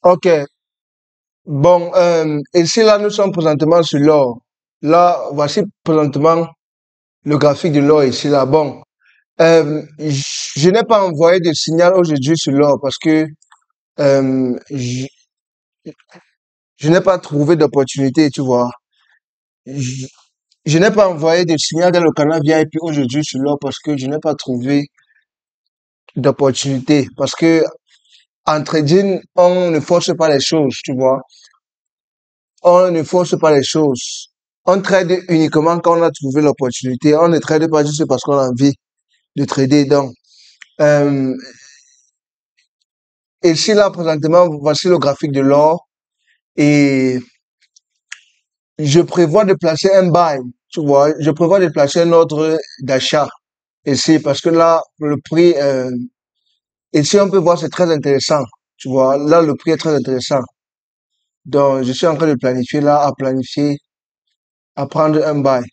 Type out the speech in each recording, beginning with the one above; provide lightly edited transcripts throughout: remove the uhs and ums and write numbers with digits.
Ok. Bon, ici, là, nous sommes présentement sur l'or. Là, voici présentement le graphique de l'or ici, là. Bon, je n'ai pas envoyé de signal aujourd'hui sur l'or parce que euh, je, je n'ai pas trouvé d'opportunité, tu vois. Je, je n'ai pas envoyé de signal dans le canal VIP aujourd'hui sur l'or parce que je n'ai pas trouvé d'opportunité. Parce que en trading, on ne force pas les choses, tu vois. On ne force pas les choses. On trade uniquement quand on a trouvé l'opportunité. On ne trade pas juste parce qu'on a envie de trader. Donc, euh, ici, là, présentement, voici le graphique de l'or. Et je prévois de placer un buy. Tu vois, je prévois de placer un ordre d'achat ici parce que là, le prix, ici, on peut voir, c'est très intéressant. Tu vois, là, le prix est très intéressant. Donc, je suis en train de planifier là, à planifier, à prendre un buy.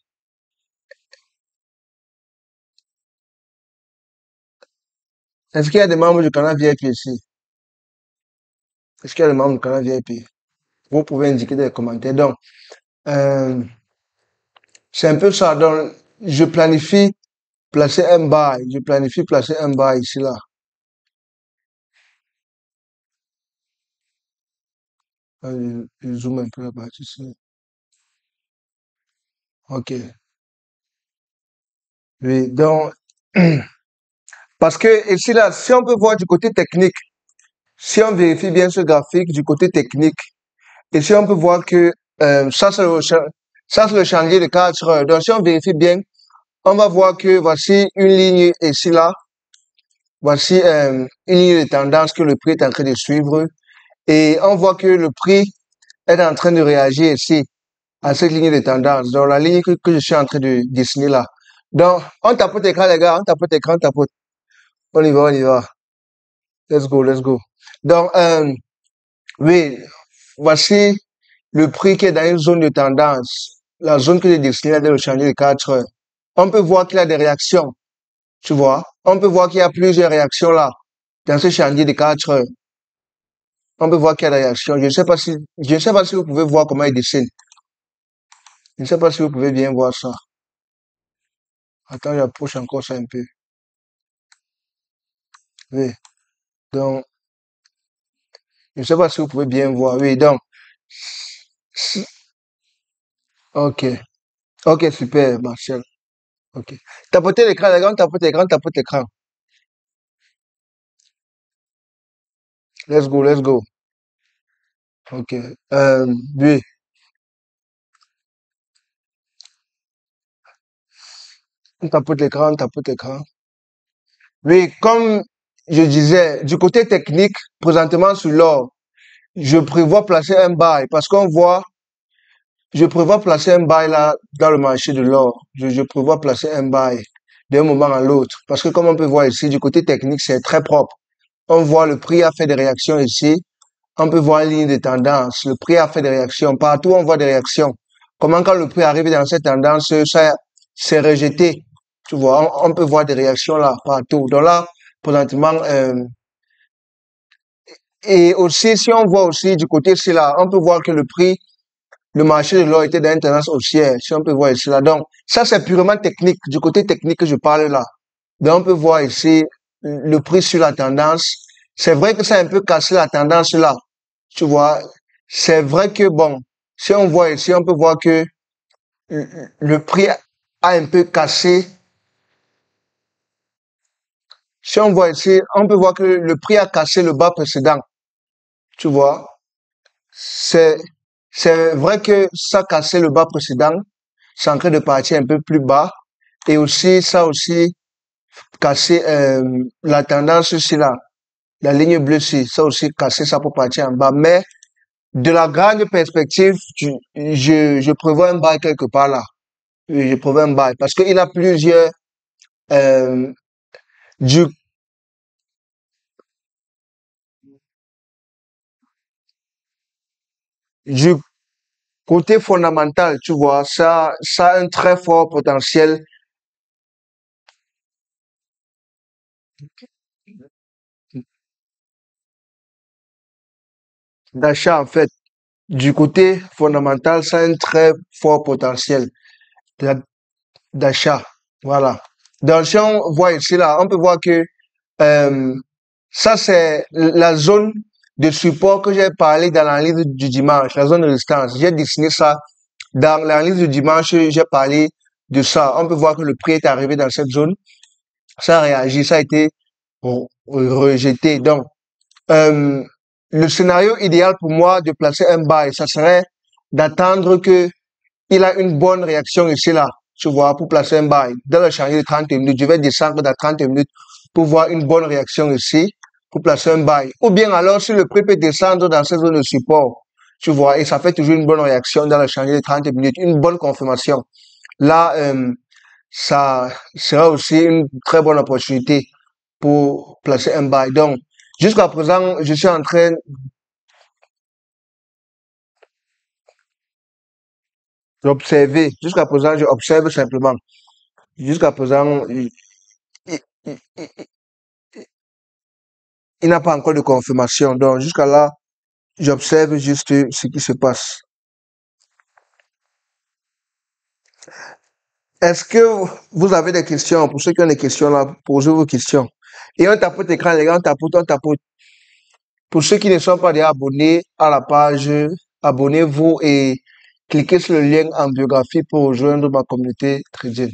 Est-ce qu'il y a des membres du canal VIP ici? Est-ce qu'il y a des membres du canal VIP? Vous pouvez indiquer dans les commentaires. Donc, euh, c'est un peu ça. Donc, je planifie placer un buy. Je planifie placer un buy ici, là. Je zoome un peu là-bas, ici. OK. Oui, donc, parce que ici, là, si on peut voir du côté technique, si on vérifie bien ce graphique du côté technique, ici, on peut voir que ça, c'est le chantier de 4 heures. Donc, si on vérifie bien, on va voir que voici une ligne ici, là. Voici une ligne de tendance que le prix est en train de suivre. Et on voit que le prix est en train de réagir ici à cette ligne de tendance. Donc, la ligne que je suis en train de dessiner là. Donc, on tapote écran, les gars. On tapote écran, on tapote. On y va, on y va. Let's go, let's go. Donc, oui, voici le prix qui est dans une zone de tendance. La zone que j'ai dessinée là, dans le chantier de 4 heures. On peut voir qu'il y a des réactions. Tu vois? On peut voir qu'il y a plusieurs réactions là, dans ce chantier de 4 heures. On peut voir qu'il y a des réactions. Je ne sais pas si vous pouvez voir comment il dessine. Je ne sais pas si vous pouvez bien voir ça. Attends, j'approche encore ça un peu. Oui. Donc, je ne sais pas si vous pouvez bien voir. Oui, donc, ok. Ok, super, Marcel. Ok. Tapotez l'écran, les gars, tapote l'écran, tapote l'écran. Let's go, let's go. Ok. Oui, on tapote l'écran, on tapote l'écran. Oui, comme je disais, du côté technique, présentement sur l'or, je prévois placer un bail parce qu'on voit, je prévois placer un bail là dans le marché de l'or. Je prévois placer un bail d'un moment à l'autre. Parce que comme on peut voir ici, du côté technique, c'est très propre. On voit le prix a fait des réactions ici. On peut voir une ligne de tendance. Le prix a fait des réactions. Partout, on voit des réactions. Comment quand le prix arrive dans cette tendance, ça, c'est rejeté. Tu vois, on peut voir des réactions là, partout. Donc là, présentement, et aussi, si on voit aussi du côté ici là, on peut voir que le prix, le marché de l'or était dans une tendance haussière. Si on peut voir ici là. Donc, ça, c'est purement technique. Du côté technique que je parle là. Donc, on peut voir ici le prix sur la tendance. C'est vrai que ça a un peu cassé la tendance là. Tu vois, c'est vrai que bon, si on voit ici, on peut voir que le prix a un peu cassé. Si on voit ici, on peut voir que le prix a cassé le bas précédent. Tu vois, c'est, c'est vrai que ça a cassé le bas précédent. C'est en train de partir un peu plus bas. Et aussi, ça a aussi cassé la tendance ici là. La ligne bleue ici, ça a aussi cassé ça pour partir en bas. Mais de la grande perspective, je prévois un bail quelque part là. Oui, je prévois un bail parce qu'il a plusieurs euh, du du côté fondamental, tu vois, ça a un très fort potentiel. d'achat, en fait. Du côté fondamental, ça a un très fort potentiel d'a- d'achat. Voilà. Donc, si on voit ici, là, on peut voir que euh, ça, c'est la zone de support que j'ai parlé dans l'analyse du dimanche, la zone de résistance. J'ai dessiné ça dans l'analyse du dimanche, j'ai parlé de ça. On peut voir que le prix est arrivé dans cette zone. Ça a réagi, ça a été rejeté. Donc, euh, le scénario idéal pour moi de placer un buy, ça serait d'attendre que il a une bonne réaction ici là, tu vois, pour placer un buy. Dans le chantier de 30 minutes, je vais descendre dans 30 minutes pour voir une bonne réaction ici, pour placer un buy. Ou bien alors, si le prix peut descendre dans cette zone de support, tu vois, et ça fait toujours une bonne réaction dans le chantier de 30 minutes, une bonne confirmation. Là, ça sera aussi une très bonne opportunité pour placer un buy. Donc, jusqu'à présent, je suis en train d'observer. Jusqu'à présent, j'observe simplement. Jusqu'à présent, il- il- il n'a pas encore de confirmation. Donc, jusqu'à là, j'observe juste ce qui se passe. Est-ce que vous avez des questions? Pour ceux qui ont des questions là, posez vos questions. Et on tapote écran, les gars, on tapote, on tapote. Pour ceux qui ne sont pas déjà abonnés à la page, abonnez-vous et cliquez sur le lien en biographie pour rejoindre ma communauté trading.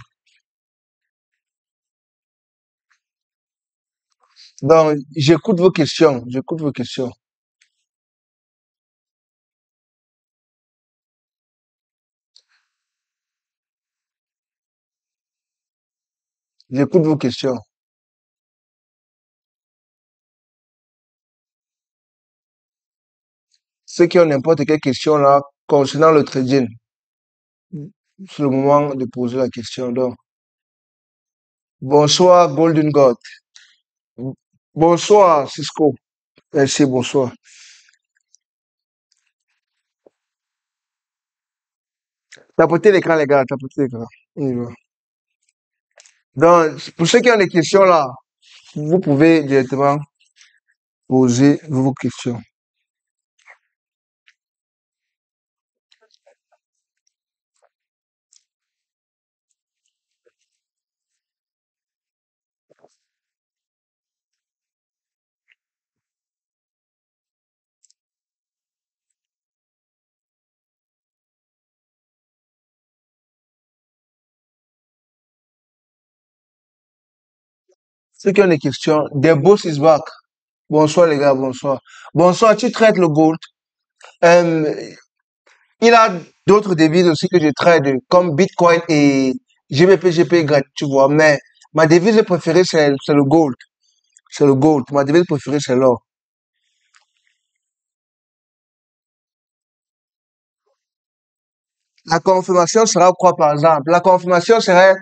Donc, j'écoute vos questions. J'écoute vos questions. J'écoute vos questions. Ceux qui ont n'importe quelle question là concernant le trading, c'est le moment de poser la question. Donc, bonsoir Golden God. Bonsoir Cisco. Merci, bonsoir. Tapotez l'écran les gars, tapotez l'écran. On y va. Donc, pour ceux qui ont des questions là, vous pouvez directement poser vos questions. Ceux qui ont des questions, des boss is back. Bonsoir les gars, bonsoir. Bonsoir, tu traites le gold. Euh, il y a d'autres devises aussi que je trade, comme Bitcoin et GBP, tu vois. Mais ma devise préférée, c'est le gold. C'est le gold. Ma devise préférée, c'est l'or. La confirmation sera quoi, par exemple? La confirmation serait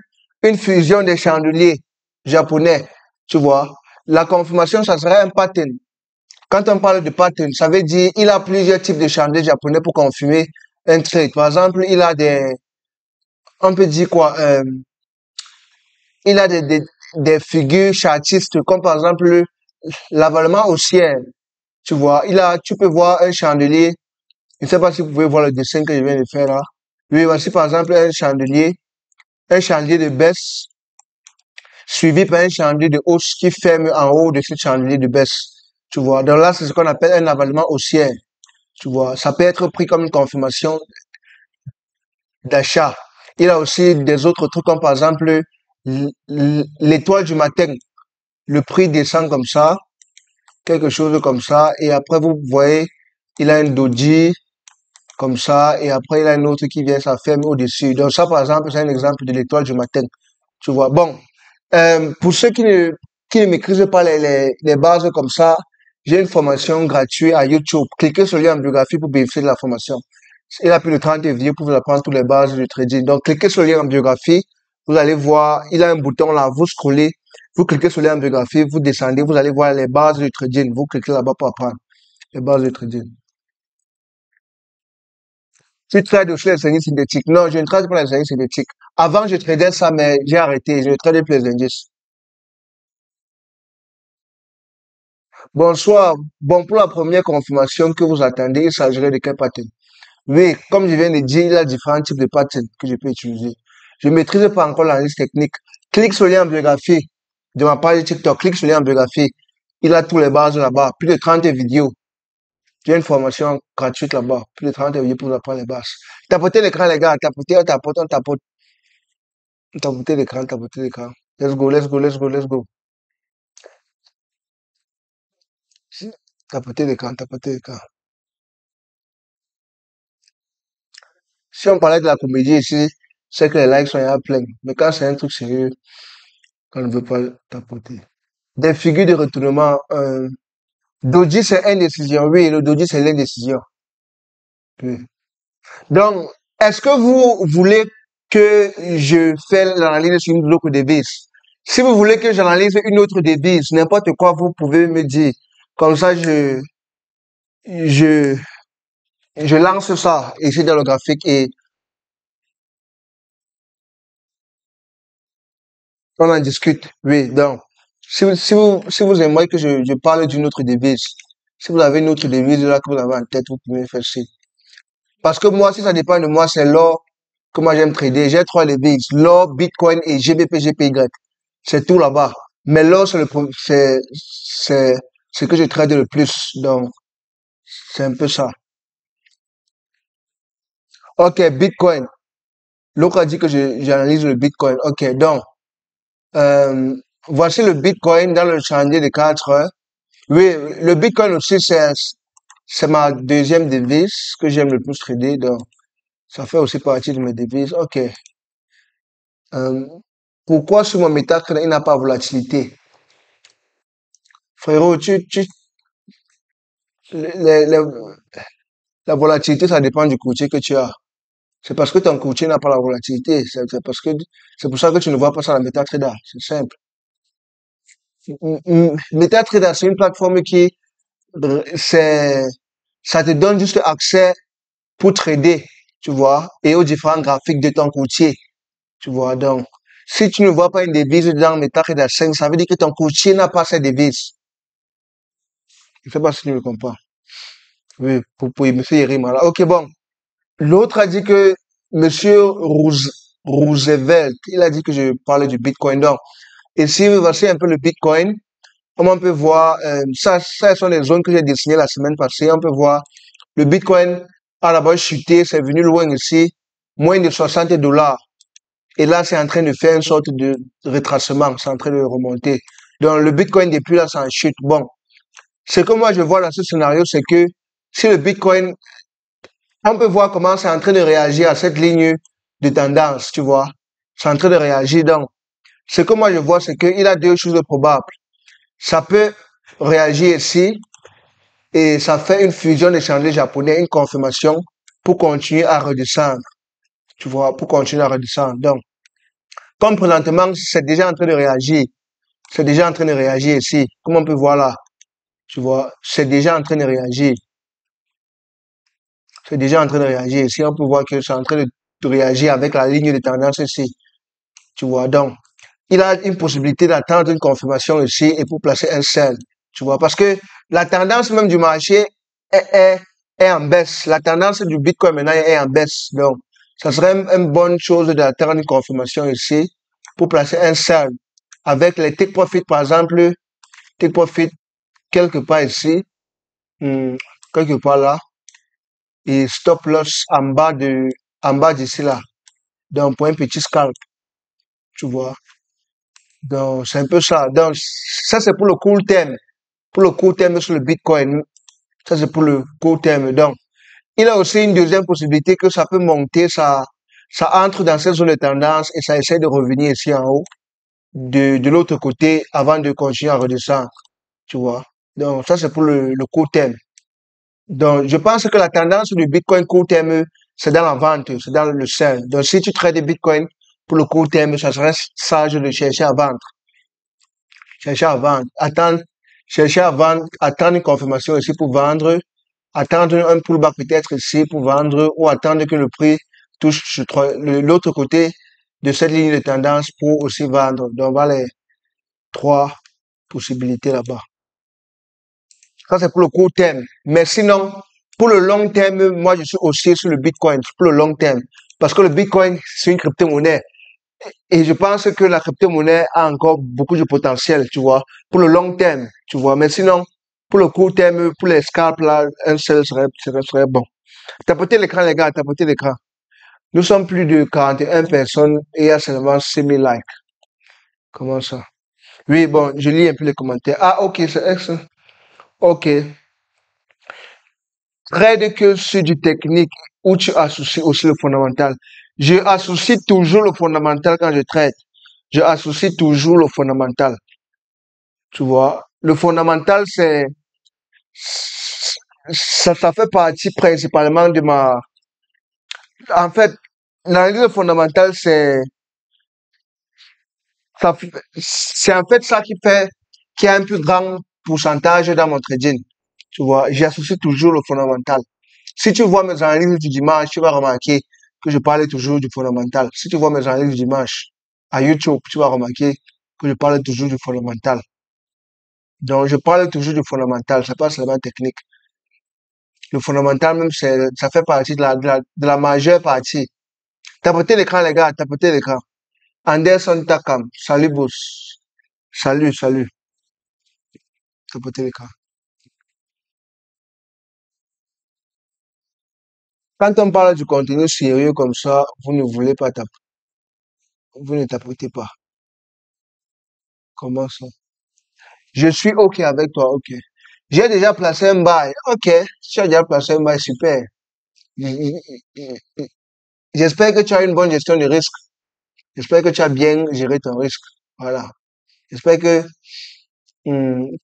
une fusion des chandeliers japonais, tu vois. La confirmation, ça serait un pattern. Quand on parle de pattern, ça veut dire il a plusieurs types de chandeliers japonais pour confirmer un trade. Par exemple, il a on peut dire quoi, il a des figures chartistes, comme par exemple l'avalement au ciel. Tu vois, tu peux voir un chandelier. Je ne sais pas si vous pouvez voir le dessin que je viens de faire là. Oui, voici par exemple un chandelier de baisse suivi par un chandelier de hausse qui ferme en haut de ce chandelier de baisse. Tu vois, donc là, c'est ce qu'on appelle un avalement haussier. Tu vois, ça peut être pris comme une confirmation d'achat. Il y a aussi des autres trucs comme par exemple l'étoile du matin. Le prix descend comme ça, quelque chose comme ça, et après vous voyez, il a un doji comme ça, et après il a une autre qui vient, ça ferme au-dessus. Donc ça, par exemple, c'est un exemple de l'étoile du matin. Tu vois. Bon, pour ceux qui ne maîtrisent pas les bases comme ça, j'ai une formation gratuite à YouTube. Cliquez sur le lien en biographie pour bénéficier de la formation. Il a plus de 30 vidéos pour vous apprendre toutes les bases du trading. Donc, cliquez sur le lien en biographie. Vous allez voir, il a un bouton là, vous scrollez, vous cliquez sur le lien en biographie, vous descendez, vous allez voir les bases du trading. Vous cliquez là-bas pour apprendre les bases du trading. Tu trades aussi les indices synthétiques. Non, je ne trade pas les indices synthétiques. Avant, je tradais ça, mais j'ai arrêté. Je ne trade plus les indices. Bonsoir. Bon, pour la première confirmation que vous attendez, il s'agirait de quel pattern? Oui, comme je viens de dire, il y a différents types de patterns que je peux utiliser. Je ne maîtrise pas encore l'analyse technique. Clique sur le lien en biographie de ma page TikTok. Clique sur le lien en biographie. Il a tous les bases là-bas. Plus de 30 vidéos. Il y a une formation gratuite là-bas. Plus de 30 vidéos pour vous apprendre les bases. Tapotez l'écran, les gars. Tapotez, on tapote, on tapote. Tapotez l'écran, tapotez l'écran. Let's go, let's go, let's go, let's go. Tapotez l'écran, tapotez l'écran. Si on parlait de la comédie ici, c'est que les likes sont déjà pleins. Mais quand c'est un truc sérieux, on ne veut pas tapoter. Des figures de retournement. Doji, c'est indécision. Oui, le doji, c'est l'indécision. Oui. Donc, est-ce que vous voulez que je fasse l'analyse sur une autre devise? Si vous voulez que j'analyse une autre devise, n'importe quoi, vous pouvez me dire. Comme ça, je, je lance ça ici dans le graphique et on en discute. Oui, donc, si vous aimeriez que je parle d'une autre devise, si vous avez une autre devise là que vous avez en tête, vous pouvez me faire signe. Parce que moi, si ça dépend de moi, c'est l'or que moi j'aime trader. J'ai trois devises, l'or, Bitcoin et GBP, GPY. C'est tout là-bas. Mais l'or, c'est ce que je trade le plus. Donc, c'est un peu ça. Ok, Bitcoin. L'autre a dit que j'analyse le Bitcoin. Ok, donc, euh, voici le Bitcoin dans le chandelier de 4 heures. Oui, le Bitcoin aussi, c'est ma deuxième devise que j'aime le plus trader. Donc, ça fait aussi partie de mes devises. Ok. Euh, pourquoi sur mon MetaTrader, il n'a pas de volatilité? Frérot, les- les- la volatilité, ça dépend du courtier que tu as. C'est parce que ton courtier n'a pas la volatilité. C'est pour ça que tu ne vois pas ça dans MetaTrader. C'est simple. MetaTrader, c'est une plateforme qui, c'est, ça te donne juste accès pour trader, tu vois, et aux différents graphiques de ton courtier, tu vois. Donc, si tu ne vois pas une devise dans MetaTrader 5, ça veut dire que ton courtier n'a pas cette devise. Je sais pas si tu me comprends. Oui, pour Monsieur Yerimala. Ok, bon. L'autre a dit que Monsieur Roosevelt, il a dit que je parlais du Bitcoin. Donc, ici, voici un peu le Bitcoin. Comme on peut voir, ça sont les zones que j'ai dessinées la semaine passée. On peut voir le Bitcoin a d'abord chuté, c'est venu loin ici, moins de 60 dollars. Et là, c'est en train de faire une sorte de retracement, c'est en train de remonter. Donc, le Bitcoin, depuis là, c'est en chute. Bon, ce que moi je vois dans ce scénario, c'est que si le Bitcoin, on peut voir comment c'est en train de réagir à cette ligne de tendance, tu vois. C'est en train de réagir. Donc, ce que moi je vois, c'est qu'il a deux choses probables. Ça peut réagir ici et ça fait une fusion d'échanges japonais, une confirmation pour continuer à redescendre, tu vois, pour continuer à redescendre. Donc, comme présentement, c'est déjà en train de réagir. C'est déjà en train de réagir ici. Comme on peut voir là, tu vois, c'est déjà en train de réagir. C'est déjà en train de réagir ici. On peut voir que c'est en train de réagir avec la ligne de tendance ici. Tu vois, donc, il a une possibilité d'attendre une confirmation ici et pour placer un sell. Tu vois, parce que la tendance même du marché est, est, est en baisse. La tendance du Bitcoin maintenant est en baisse. Donc, ça serait une bonne chose d'attendre une confirmation ici pour placer un sell. Avec les take profit, par exemple, take profit quelque part ici, hmm, quelque part là, et stop loss en bas d'ici là. Donc, pour un petit scalp, tu vois. Donc, c'est un peu ça. Donc, ça, c'est pour le court terme. Pour le court terme sur le Bitcoin. Ça, c'est pour le court terme. Donc, il a aussi une deuxième possibilité que ça peut monter, ça entre dans cette zone de tendance et ça essaie de revenir ici en haut, de l'autre côté, avant de continuer à redescendre. Tu vois. Donc, ça, c'est pour le court terme. Donc, je pense que la tendance du Bitcoin court terme, c'est dans la vente, c'est dans le sell. Donc, si tu trades des Bitcoin pour le court terme, ça serait sage de chercher à vendre. Chercher à vendre. Attendre, chercher à vendre, attendre une confirmation ici pour vendre, attendre un pullback peut-être ici pour vendre, ou attendre que le prix touche l'autre côté de cette ligne de tendance pour aussi vendre. Donc, voilà les trois possibilités là-bas. Ça, c'est pour le court terme. Mais sinon, pour le long terme, moi, je suis aussi sur le Bitcoin, pour le long terme. Parce que le Bitcoin, c'est une crypto-monnaie. Et je pense que la crypto-monnaie a encore beaucoup de potentiel, tu vois, pour le long terme, tu vois. Mais sinon, pour le court terme, pour les scalps, là, un seul serait bon. Tapotez l'écran, les gars, tapotez l'écran. Nous sommes plus de 41 personnes et il y a seulement 6 000 likes. Comment ça? Oui, bon, je lis un peu les commentaires. Ah, ok, c'est excellent. Ok. Trade que sur du technique où tu associes aussi le fondamental. Je associe toujours le fondamental quand je traite. Je associe toujours le fondamental. Tu vois, le fondamental, ça fait partie principalement de ma, en fait, l'analyse fondamentale, c'est en fait ça qui fait qu'il y a un plus grand pourcentage dans mon trading. Tu vois, j'associe toujours le fondamental. Si tu vois mes analyses du dimanche, tu vas remarquer que je parlais toujours du fondamental. Si tu vois mes analyses du dimanche à YouTube, tu vas remarquer que je parle toujours du fondamental. Donc, je parle toujours du fondamental, c'est pas seulement technique. Le fondamental même, ça fait partie de la majeure partie. Tapotez l'écran, les gars, tapotez l'écran. Anderson Takam, salut boss. Salut, salut. Tapotez l'écran. Quand on parle du contenu sérieux comme ça, vous ne voulez pas taper. Vous ne tapotez pas. Comment ça? Je suis OK avec toi, OK. J'ai déjà placé un bail. OK. Si tu as déjà placé un bail, super. J'espère que tu as une bonne gestion du risque. J'espère que tu as bien géré ton risque. Voilà. J'espère que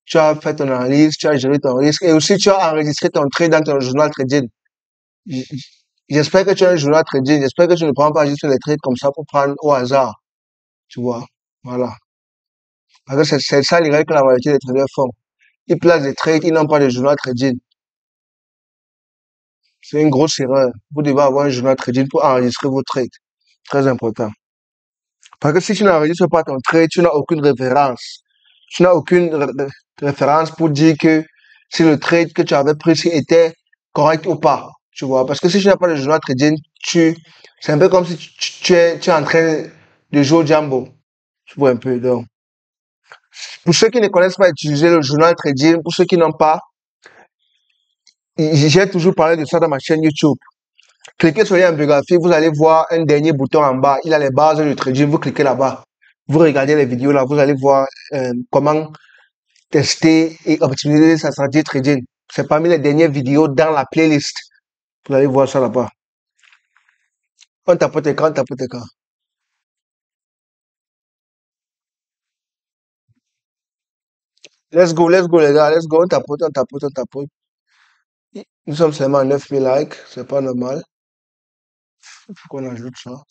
tu as fait ton analyse, tu as géré ton risque et aussi tu as enregistré ton trade dans ton journal trading. J- J'espère que tu as un journal trading. J'espère que tu ne prends pas juste les trades comme ça pour prendre au hasard. Tu vois. Voilà. Parce que c'est ça l'erreur que la majorité des traders font. Ils placent des trades, ils n'ont pas de journal trading. C'est une grosse erreur. Vous devez avoir un journal trading pour enregistrer vos trades. Très important. Parce que si tu n'enregistres pas ton trade, tu n'as aucune référence. Tu n'as aucune référence pour dire que si le trade que tu avais pris si était correct ou pas. Tu vois. Parce que si tu n'as pas de journal trading, c'est un peu comme si tu es en train de jouer au Jambo. Tu vois un peu. Donc, pour ceux qui ne connaissent pas utiliser le journal trading, pour ceux qui n'ont pas, j'ai toujours parlé de ça dans ma chaîne YouTube. Cliquez sur la biographie, vous allez voir un dernier bouton en bas. Il a les bases du trading. Vous cliquez là-bas. Vous regardez les vidéos là. Vous allez voir comment tester et optimiser sa stratégie trading. C'est parmi les dernières vidéos dans la playlist. Vous allez voir ça là-bas. On tapote écran, on tapote écran. Let's go les gars, let's go. On tapote, on tapote, on tapote. Nous sommes seulement à 9000 likes. C'est pas normal. Il faut qu'on ajoute ça.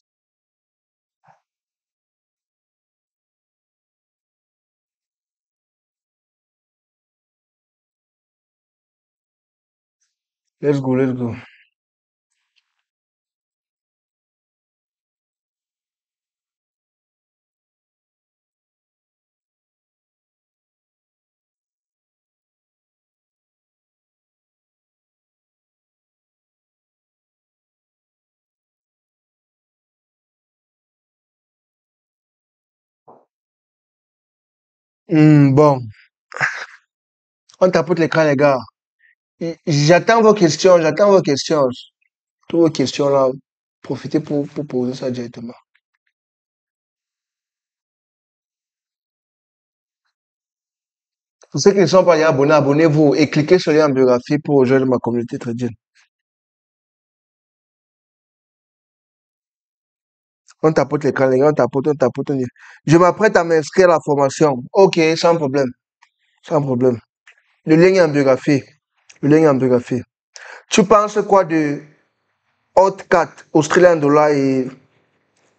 Let's go, let's go. Bon, on tapote l'écran les gars. J'attends vos questions, j'attends vos questions. Toutes vos questions là, profitez pour poser ça directement. Pour ceux qui ne sont pas déjà abonnés, abonnez-vous et cliquez sur le lien en biographie pour rejoindre ma communauté trading. On tapote l'écran, les gars, on tapote, on tapote, on dit. Je m'apprête à m'inscrire à la formation. Ok, sans problème, sans problème. Le lien est en biographie. Le lien est en biographie. Tu penses quoi de Hot 4, Australien dollar et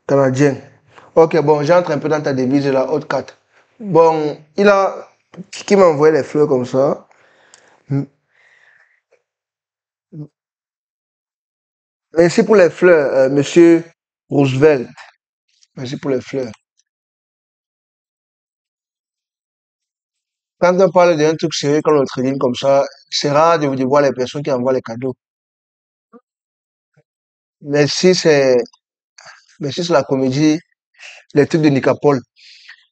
canadien? Ok, bon, j'entre un peu dans ta devise là, Hot 4. Bon, qui m'a envoyé les fleurs comme ça. Merci pour les fleurs, monsieur Roosevelt. Merci pour les fleurs. quand on parle d'un truc sérieux comme le trading comme ça, c'est rare de voir les personnes qui envoient les cadeaux. Mais si c'est, mais si c'est la comédie, les trucs de Nicapol,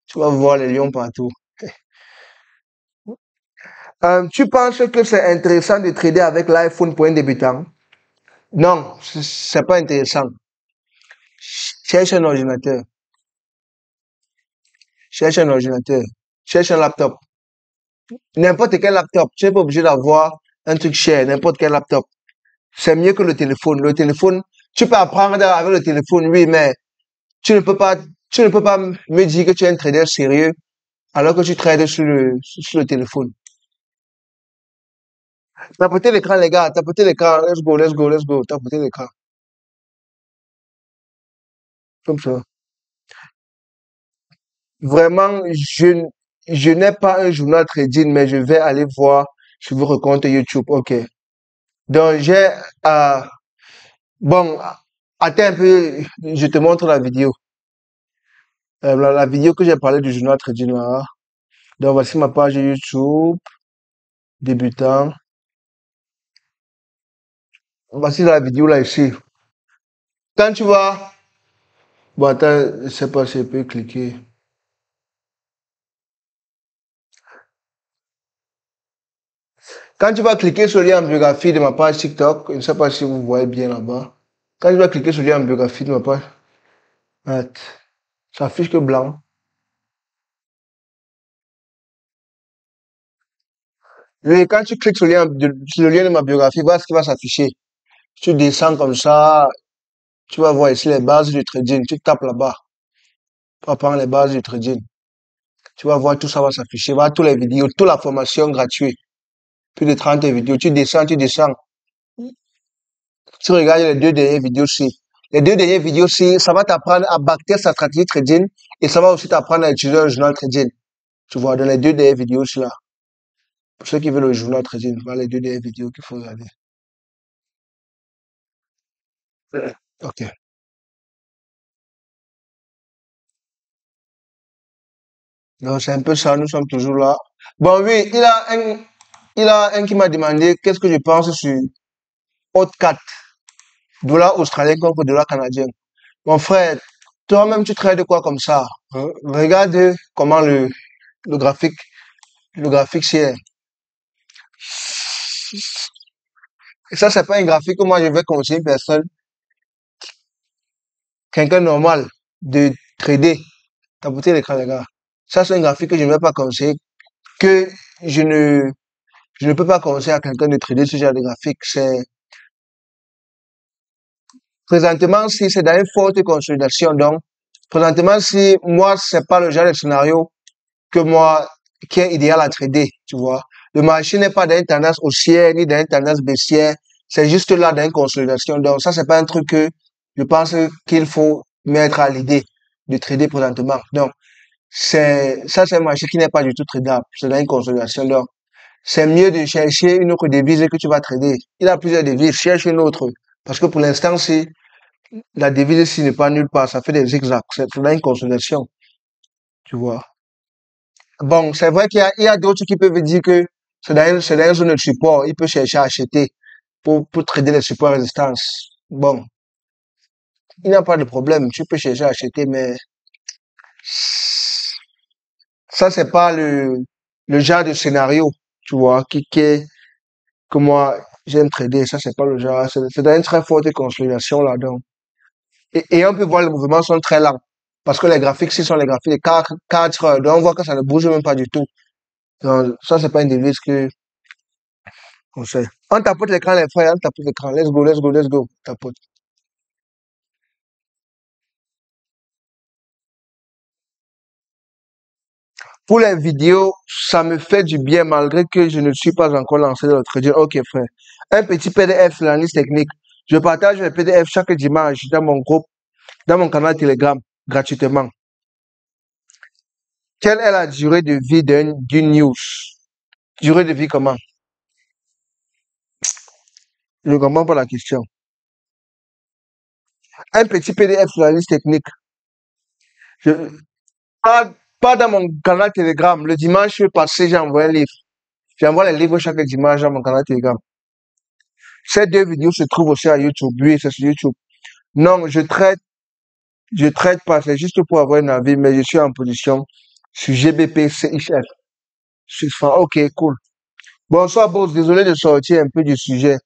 tu vas voir les lions partout. Tu penses que c'est intéressant de trader avec l'iPhone pour un débutant? Non, c'est pas intéressant. Cherche un ordinateur. Cherche un ordinateur. Cherche un laptop. N'importe quel laptop. Tu n'es pas obligé d'avoir un truc cher, n'importe quel laptop. C'est mieux que le téléphone. Le téléphone, tu peux apprendre avec le téléphone, oui, mais tu ne peux pas, tu ne peux pas me dire que tu es un trader sérieux alors que tu trades sur le téléphone. Tapotez l'écran, les gars. Tapotez l'écran. Let's go, let's go, let's go. Tapotez l'écran. Comme ça. Vraiment, je n'ai pas un journal trading, mais je vais aller voir sur votre compte YouTube. OK. Donc, euh, bon, attends un peu, je te montre la vidéo. La vidéo que j'ai parlé du journal trading là. Donc, voici ma page YouTube, débutant. Voici la vidéo là ici. Quand tu vas, bon, attends, je sais pas si je peux cliquer. Quand tu vas cliquer sur le lien en biographie de ma page TikTok, je ne sais pas si vous voyez bien là-bas. Quand tu vas cliquer sur le lien en biographie de ma page, attends, ça affiche que blanc. Et quand tu cliques sur le lien de ma biographie, voilà ce qui va s'afficher. Tu descends comme ça, tu vas voir ici les bases du trading. Tu tapes là-bas. Tu vas prendre les bases du trading. Tu vas voir tout ça va s'afficher. Voilà toutes les vidéos, toute la formation gratuite. Plus de 30 vidéos. Tu descends, tu descends. Tu regardes les deux dernières vidéos-ci. Les deux dernières vidéos-ci, ça va t'apprendre à bacter sa stratégie trading et ça va aussi t'apprendre à utiliser un journal trading. Tu vois, dans les deux dernières vidéos là. Pour ceux qui veulent le journal trading, voilà les deux dernières vidéos qu'il faut regarder. OK. Donc, c'est un peu ça, nous sommes toujours là. Bon, oui, il a un qui m'a demandé qu'est-ce que je pense sur Hot 4, dollar australien contre dollar canadien. Mon frère, toi-même, tu trades quoi comme ça? Hein? Regarde comment le graphique, le graphique c'est. Et ça, c'est pas un graphique que moi je vais conseiller une personne, quelqu'un normal, de trader. Tapotez l'écran, les gars. Ça, c'est un graphique que je ne vais pas conseiller, que je ne, je ne peux pas conseiller à quelqu'un de trader ce genre de graphique. C'est, présentement, si c'est dans une forte consolidation, donc, présentement, si moi, c'est pas le genre de scénario que moi, qui est idéal à trader, tu vois. Le marché n'est pas dans une tendance haussière, ni dans une tendance baissière. C'est juste là dans une consolidation. Donc, ça, c'est pas un truc que je pense qu'il faut mettre à l'idée de trader présentement. Donc, ça, c'est un marché qui n'est pas du tout tradable. C'est dans une consolidation. Donc, c'est mieux de chercher une autre devise que tu vas trader. Il y a plusieurs devises. Cherche une autre. Parce que pour l'instant, si la devise ici n'est pas nulle part, ça fait des zigzags. C'est dans une consolidation. Tu vois. Bon, c'est vrai il y a d'autres qui peuvent dire que c'est dans une zone de support. Il peut chercher à acheter pour trader les supports résistance. Bon, il n'y a pas de problème. Tu peux chercher à acheter, mais ça, c'est pas le genre de scénario, tu vois, que moi, j'aime trader. Ça, c'est pas le genre. C'est dans une très forte consolidation là-dedans. Et on peut voir les mouvements sont très lents. Parce que les graphiques, ce sont les graphiques de 4 heures. Donc, on voit que ça ne bouge même pas du tout. Donc, ça, c'est pas une devise que on sait. On tapote l'écran, les frères, on tapote l'écran. Let's go, let's go, let's go. Tapote. Pour les vidéos, ça me fait du bien malgré que je ne suis pas encore lancé dans le trading. Ok, frère. Un petit PDF sur l'analyse technique. Je partage les PDF chaque dimanche dans mon groupe, dans mon canal Telegram, gratuitement. Quelle est la durée de vie d'une news? Durée de vie comment? Je ne comprends pas la question. Un petit PDF sur l'analyse technique. Je, pas Pas dans mon canal Telegram. Le dimanche passé, j'ai envoyé un livre. J'envoie les livres chaque dimanche dans mon canal Telegram. Ces deux vidéos se trouvent aussi à YouTube. Oui, c'est sur YouTube. Non, je traite pas. C'est juste pour avoir un avis, mais je suis en position sur GBP CHF. Ok, cool. Bonsoir, boss. Désolé de sortir un peu du sujet.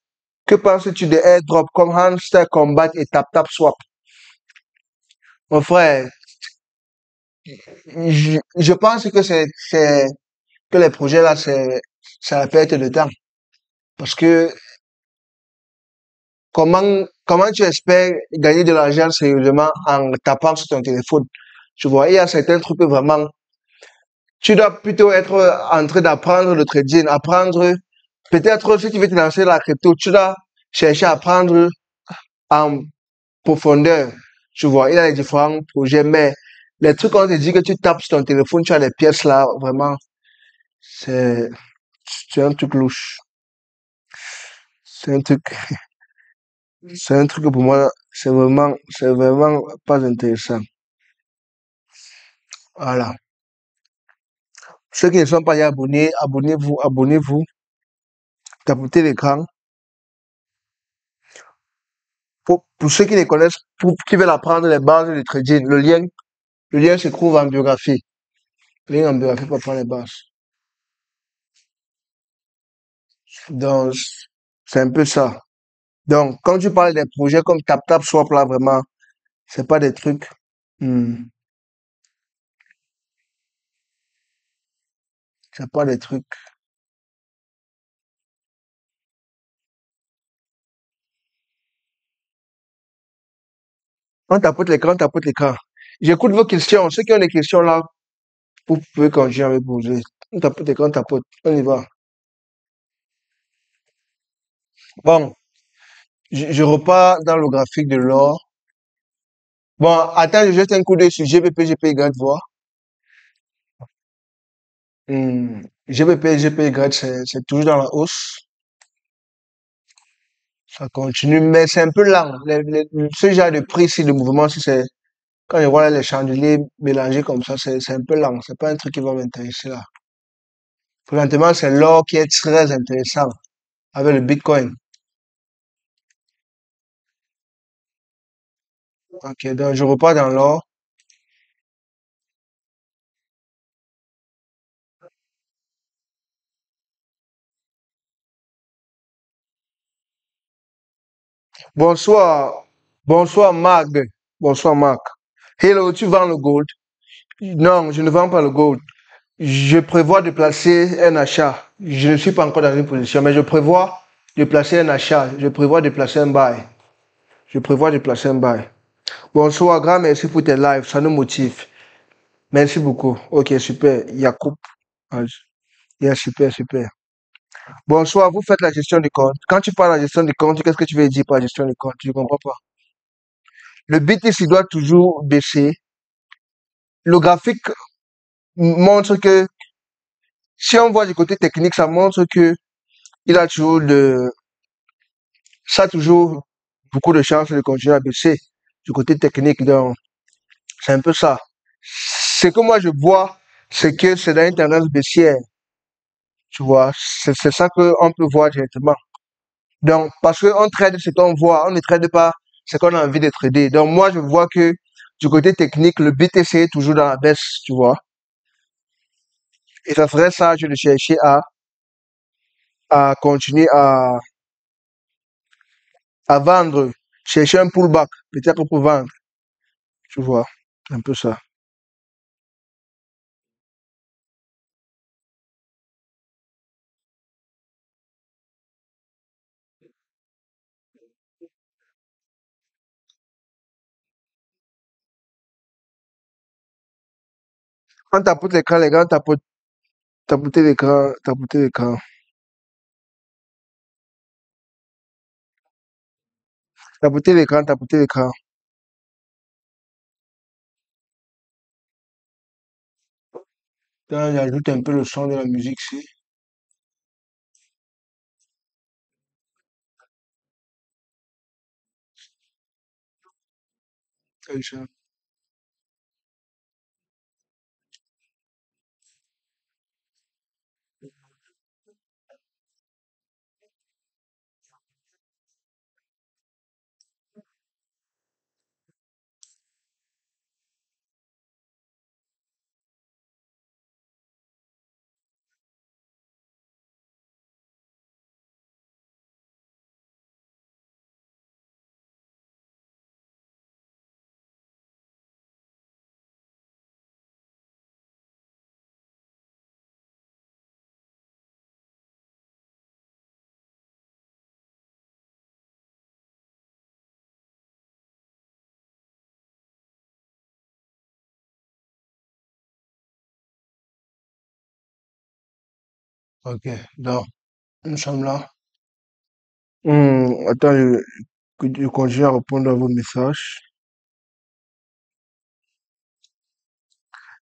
Que penses-tu de airdrop comme Hamster Combat et TapTap Swap? Mon frère, je pense que que les projets là, c'est la perte de temps. Parce que comment tu espères gagner de l'argent sérieusement en tapant sur ton téléphone? Tu vois, il y a certains trucs que vraiment, tu dois plutôt être en train d'apprendre le trading, apprendre, peut-être si tu veux te lancer dans la crypto, tu dois chercher à apprendre en profondeur. Tu vois, il y a les différents projets, mais les trucs qu'on te dit que tu tapes sur ton téléphone, tu as les pièces là, vraiment, c'est, c'est un truc louche. C'est un truc, c'est un truc que pour moi, c'est vraiment pas intéressant. Voilà. Ceux qui ne sont pas y abonnés, abonnez-vous, abonnez-vous, tapotez l'écran. Pour ceux qui les connaissent, qui veulent apprendre les bases du trading, le lien se trouve en biographie. Le lien en biographie pour apprendre les bases. Donc, c'est un peu ça. Donc, quand tu parles des projets comme TapTap Swap, là, vraiment, c'est pas des trucs, hmm, c'est pas des trucs. On tapote l'écran, on tapote l'écran. J'écoute vos questions. Ceux qui ont des questions là, vous pouvez continuer à me poser. On tapote l'écran, on tapote. On y va. Bon, je repars dans le graphique de l'or. Bon, attends, je jette un coup d'œil sur GBP, GPY, voir. GBP, GPY, c'est toujours dans la hausse. Ça continue, mais c'est un peu lent. Ce genre de prix, si de mouvement, si c'est, quand je vois les chandeliers mélangés comme ça, c'est un peu lent. C'est pas un truc qui va m'intéresser là. Présentement, c'est l'or qui est très intéressant avec le Bitcoin. Ok, donc je repars dans l'or. Bonsoir. Bonsoir, Marc. Bonsoir, Marc. Hello, tu vends le gold? Non, je ne vends pas le gold. Je prévois de placer un achat. Je ne suis pas encore dans une position, mais je prévois de placer un achat. Je prévois de placer un buy. Je prévois de placer un buy. Bonsoir, grand merci pour tes lives. Ça nous motive. Merci beaucoup. Ok, super. Yacoub. Ah, yeah, super, super. Bonsoir, vous faites la gestion du compte. Quand tu parles de la gestion du compte, qu'est-ce que tu veux dire par gestion du compte? Je ne comprends pas. Le BTC doit toujours baisser. Le graphique montre que, si on voit du côté technique, ça montre que il a toujours ça a toujours beaucoup de chances de continuer à baisser du côté technique. Donc, c'est un peu ça. Ce que moi je vois, c'est que c'est dans une tendance baissière. Tu vois, c'est ça qu'on peut voir directement. Donc, parce qu'on trade ce qu'on voit, on ne trade pas ce qu'on a envie de trader. Donc, moi, je vois que du côté technique, le BTC est toujours dans la baisse, tu vois. Et ça serait sage de chercher à continuer à vendre, chercher un pullback, peut-être pour vendre, tu vois. Un peu ça. On tapote l'écran, les gars, tapoter l'écran, tapoter l'écran, tapoter l'écran, tapoter l'écran. Quand j'ajoute un peu le son de la musique, c'est ça. Ok, donc, nous sommes là. Attends, je continue à répondre à vos messages.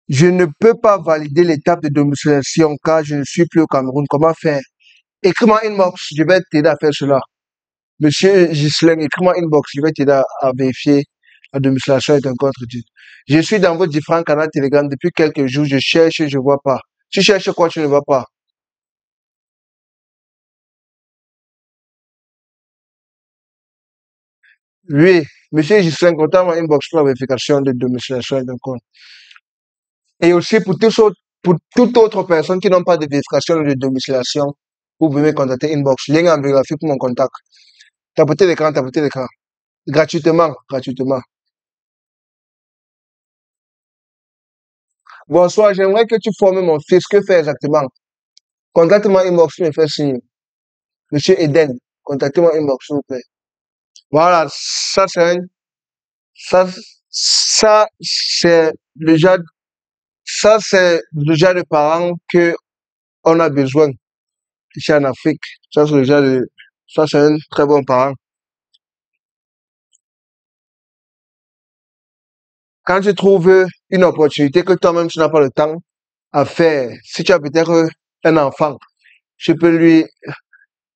Je ne peux pas valider l'étape de domiciliation car je ne suis plus au Cameroun. Comment faire? Écris-moi inbox, je vais t'aider à faire cela. Monsieur Ghislain, écris-moi inbox, je vais t'aider à vérifier la domiciliation est un contre-titre. Je suis dans vos différents canaux Telegram depuis quelques jours, je cherche, je ne vois pas. Tu cherches quoi, tu ne vois pas? Oui, monsieur Ghislain, contacte-moi inbox pour la vérification de domiciliation est un compte. Et aussi pour toute autre personne qui n'ont pas de vérification de domiciliation, vous pouvez me contacter inbox. Lien en biographie pour mon contact. Tapotez l'écran, tapotez l'écran. Gratuitement, gratuitement. Bonsoir, j'aimerais que tu formes mon fils. Que faire exactement? Contactez-moi inbox, tu me fais signe. Monsieur Eden, contactez-moi inbox, s'il vous plaît. Voilà, ça, c'est le genre de parents que on a besoin ici en Afrique. Ça, c'est un très bon parent. Quand tu trouves une opportunité que toi-même tu n'as pas le temps à faire, si tu as peut-être un enfant, tu peux lui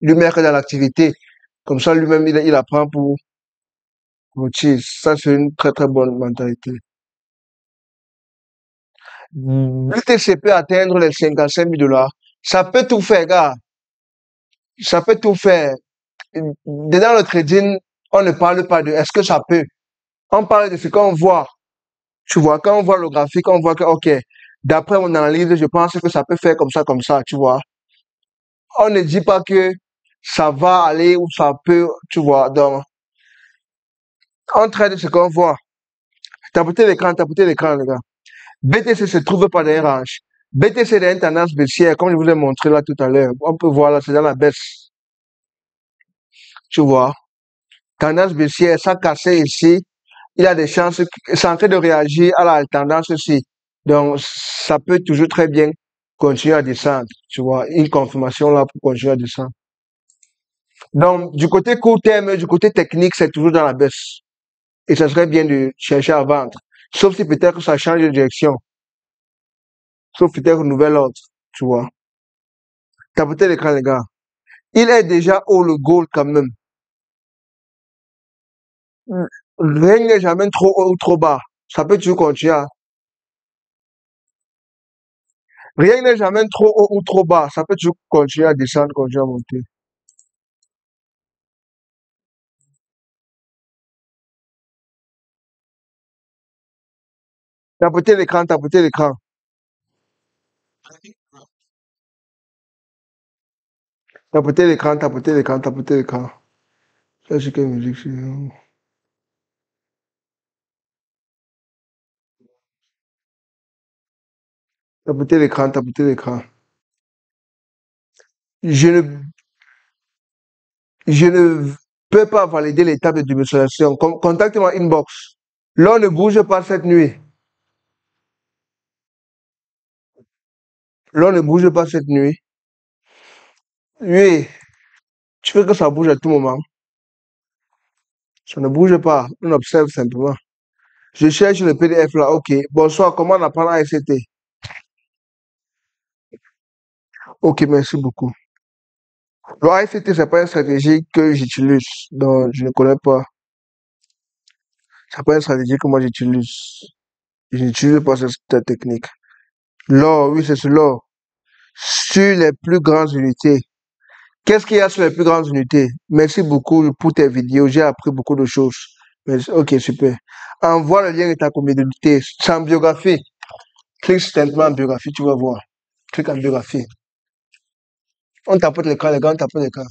mettre dans l'activité. Comme ça, lui-même, il apprend pour autre chose. Ça, c'est une très, très bonne mentalité. BTC peut atteindre les 55 000 dollars. Ça peut tout faire, gars. Ça peut tout faire. Dedans le trading, on ne parle pas de est-ce que ça peut. On parle de ce qu'on voit. Tu vois, quand on voit le graphique, on voit que, OK, d'après mon analyse, je pense que ça peut faire comme ça, tu vois. On ne dit pas que ça va aller ou ça peut, tu vois. Donc, on traite ce qu'on voit. Tapotez l'écran, les gars. BTC se trouve pas derrière H. BTC est une tendance baissière, comme je vous ai montré là tout à l'heure. On peut voir là, c'est dans la baisse. Tu vois. Tendance baissière, ça cassé ici. Il a des chances, c'est en train de réagir à la tendance aussi. Donc, ça peut toujours très bien continuer à descendre. Tu vois. Une confirmation là pour continuer à descendre. Donc, du côté court terme, du côté technique, c'est toujours dans la baisse. Et ça serait bien de chercher à vendre. Sauf si peut-être ça change de direction. Sauf peut-être une nouvelle ordre. Tu vois. Tapotez l'écran, les gars. Il est déjà haut le goal quand même. Rien n'est jamais trop haut ou trop bas. Ça peut toujours continuer. Rien n'est jamais trop haut ou trop bas. Ça peut toujours continuer à descendre, continuer à monter. Tapotez l'écran, tapotez l'écran. Tapotez l'écran, tapotez l'écran, tapotez l'écran. Ça, c'est quelle musique, tapotez l'écran, tapotez l'écran. Je ne, je ne peux pas valider l'étape de dimensionnation. Contactez-moi inbox. L'on ne bouge pas cette nuit. L'on ne bouge pas cette nuit. Oui, tu veux que ça bouge à tout moment. Ça ne bouge pas. On observe simplement. Je cherche le PDF là. OK. Bonsoir. Comment on apprend ASCT? OK, merci beaucoup. Le ASCT, c'est pas une stratégie que j'utilise. Donc, je ne connais pas. C'est pas une stratégie que moi j'utilise. Je n'utilise pas cette technique. L'or, oui, c'est sur l'or. Sur les plus grandes unités. Qu'est-ce qu'il y a sur les plus grandes unités? Merci beaucoup pour tes vidéos. J'ai appris beaucoup de choses. OK, super. Envoie le lien de ta communauté. C'est en biographie. Clique simplement en biographie, tu vas voir. Clique en biographie. On tapote l'écran, les gars, on tapote l'écran.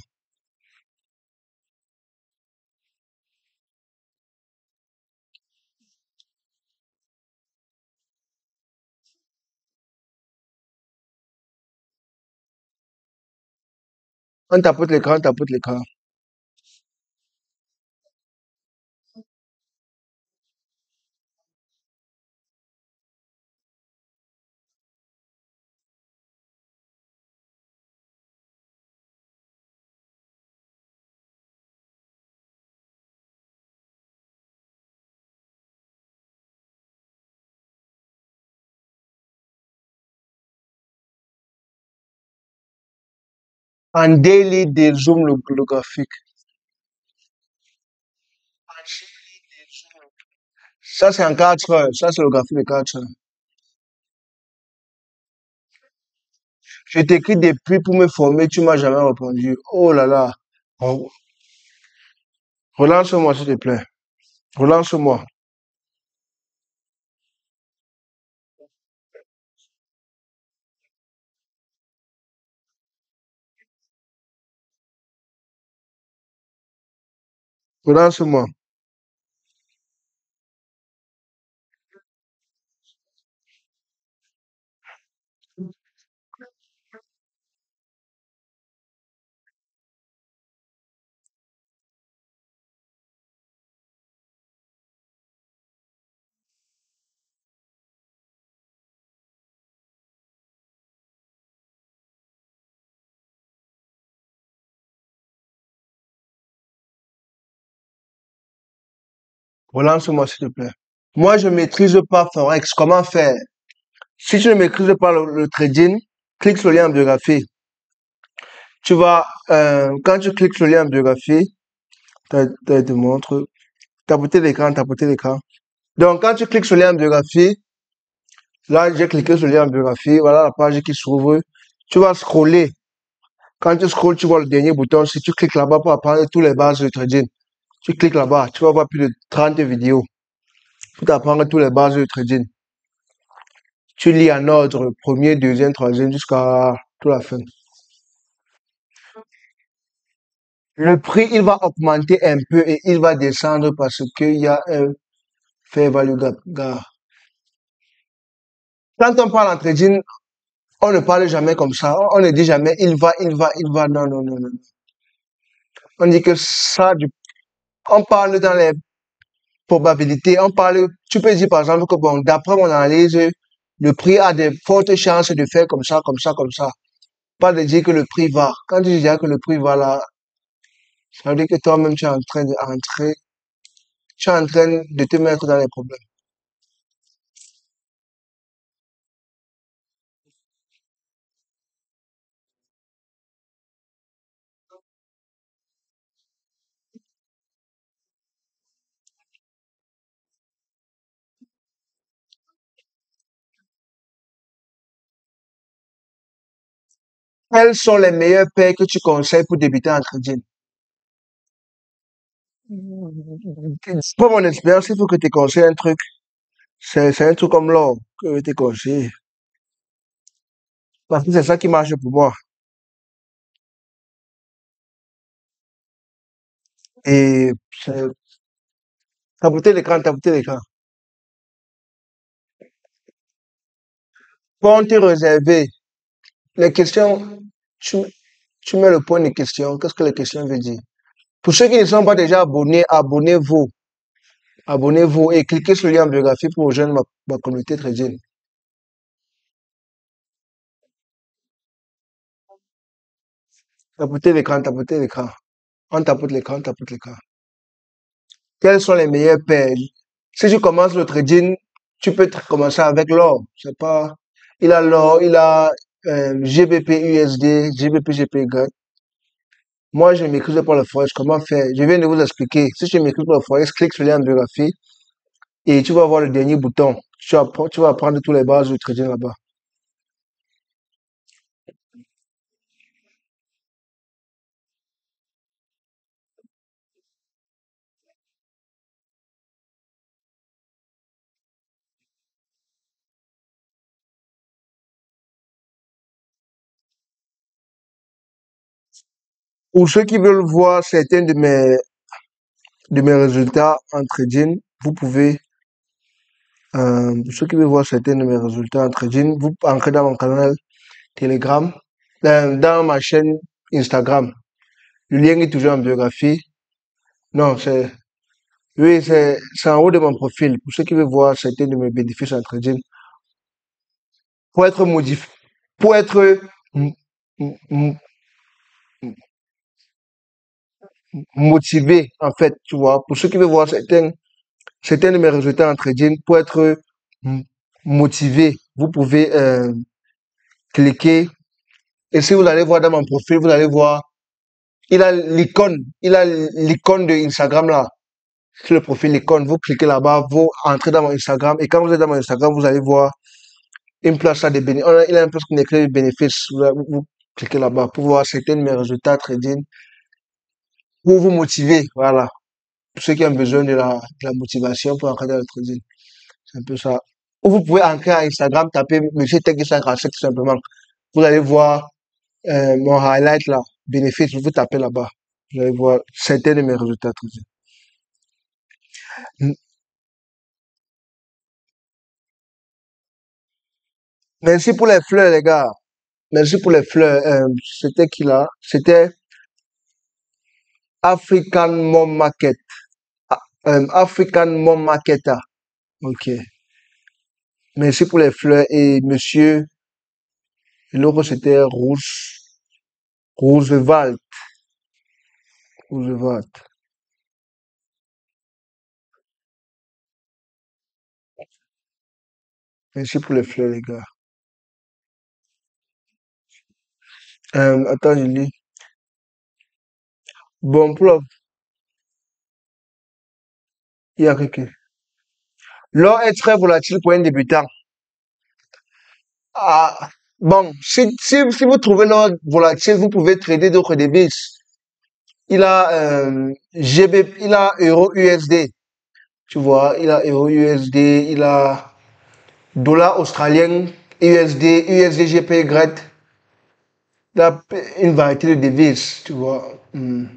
On tapote l'écran, on tapote l'écran. En daily dézoome le graphique. Ça, c'est en 4 heures. Ça, c'est le graphique de 4 heures. Je t'écris depuis pour me former, tu m'as jamais répondu. Oh là là. Re- Relance-moi, s'il te plaît. Relance-moi. Relance-moi. Relance-moi, s'il te plaît. Moi, je maîtrise pas Forex. Comment faire? Si tu ne maîtrises pas le trading, clique sur le lien en biographie. Tu vas, quand tu cliques sur le lien en biographie, te montre, tapoter l'écran, tapoter l'écran. Donc, quand tu cliques sur le lien en biographie, là, j'ai cliqué sur le lien en biographie, voilà la page qui s'ouvre. Tu vas scroller. Quand tu scrolles, tu vois le dernier bouton. Si tu cliques là-bas pour apprendre tous les bases de trading, tu cliques là-bas, tu vas voir plus de 30 vidéos pour t'apprendre tous les bases de trading. Tu lis en ordre, premier, deuxième, troisième, jusqu'à toute la fin. Le prix, il va augmenter un peu et il va descendre parce qu'il y a un fair value gap. Quand on parle en trading, on ne parle jamais comme ça. On ne dit jamais il va, il va, il va. Non, non, non, non. On dit que ça, on parle dans les probabilités. On parle, tu peux dire par exemple que bon, d'après mon analyse, le prix a de fortes chances de faire comme ça, comme ça, comme ça. Pas de dire que le prix va. Quand tu dis que le prix va là, ça veut dire que toi-même tu es en train d'entrer, tu es en train de te mettre dans les problèmes. Quels sont les meilleurs paires que tu conseilles pour débuter en trading? Pour mon expérience, il faut que tu conseilles un truc. C'est un truc comme l'or que tu conseilles. Parce que c'est ça qui marche pour moi. Et tapoter l'écran, tapoter l'écran. Compte réservé. Les questions, tu, tu mets le point de question. Qu'est-ce que les questions veulent dire? Pour ceux qui ne sont pas déjà abonnés, abonnez-vous. Abonnez-vous et cliquez sur le lien en biographie pour rejoindre ma communauté trading. Tapoter l'écran, tapoter l'écran. On tapote l'écran, on tapote l'écran. Quels sont les meilleurs paires? Si tu commences le trading, tu peux commencer avec l'or. C'est pas, il a l'or, il a GBP USD, GBP GPY. Moi, je maîtrise pas le forex. Comment faire? Je viens de vous expliquer. Si tu maîtrises pas le forex, clique sur le lien en biographie et tu vas voir le dernier bouton. Tu vas apprendre tous les bases du trading là-bas. Pour ceux qui veulent voir certains de mes résultats en trading, vous pouvez, pour ceux qui veulent voir certains de mes résultats en trading, vous entrez dans mon canal Telegram, dans ma chaîne Instagram. Le lien est toujours en biographie. Non, oui, c'est en haut de mon profil. Pour ceux qui veulent voir certains de mes bénéfices en trading, pour être modifié, pour être m- m- motivé, en fait, tu vois, pour ceux qui veulent voir certains de mes résultats en trading, pour être m- motivé, vous pouvez cliquer Et si vous allez voir dans mon profil, vous allez voir, il a l'icône de Instagram là. Sur le profil, l'icône, vous cliquez là-bas, vous entrez dans mon Instagram. Et quand vous êtes dans mon Instagram, vous allez voir une place là de bénéfices. Il a une place qui écrit de bénéfices. Vous cliquez là-bas pour voir certains de mes résultats trading, pour vous motiver. Voilà. Pour ceux qui ont besoin de la motivation pour entrer dans le trading. C'est un peu ça. Ou vous pouvez entrer à Instagram, taper Monsieur Tech 247 tout simplement. Vous allez voir mon highlight là, bénéfice, vous tapez là-bas. Vous allez voir certains de mes résultats trading. Merci pour les fleurs, les gars. Merci pour les fleurs. C'était qui là? C'était African Mom Market. African Mom Marketer. Ok. Merci pour les fleurs. Et monsieur, l'autre c'était Roosevelt. Roosevelt. Merci pour les fleurs, les gars. Attends, je lis. Bon, il y a quelqu'un. L'or est très volatile pour un débutant. Ah, bon, si vous trouvez l'or volatile, vous pouvez trader d'autres devises. Il a il a euro USD. Tu vois, il a euro USD, il a dollar australien, USD, USD GPY. Il a une variété de devises, tu vois. Il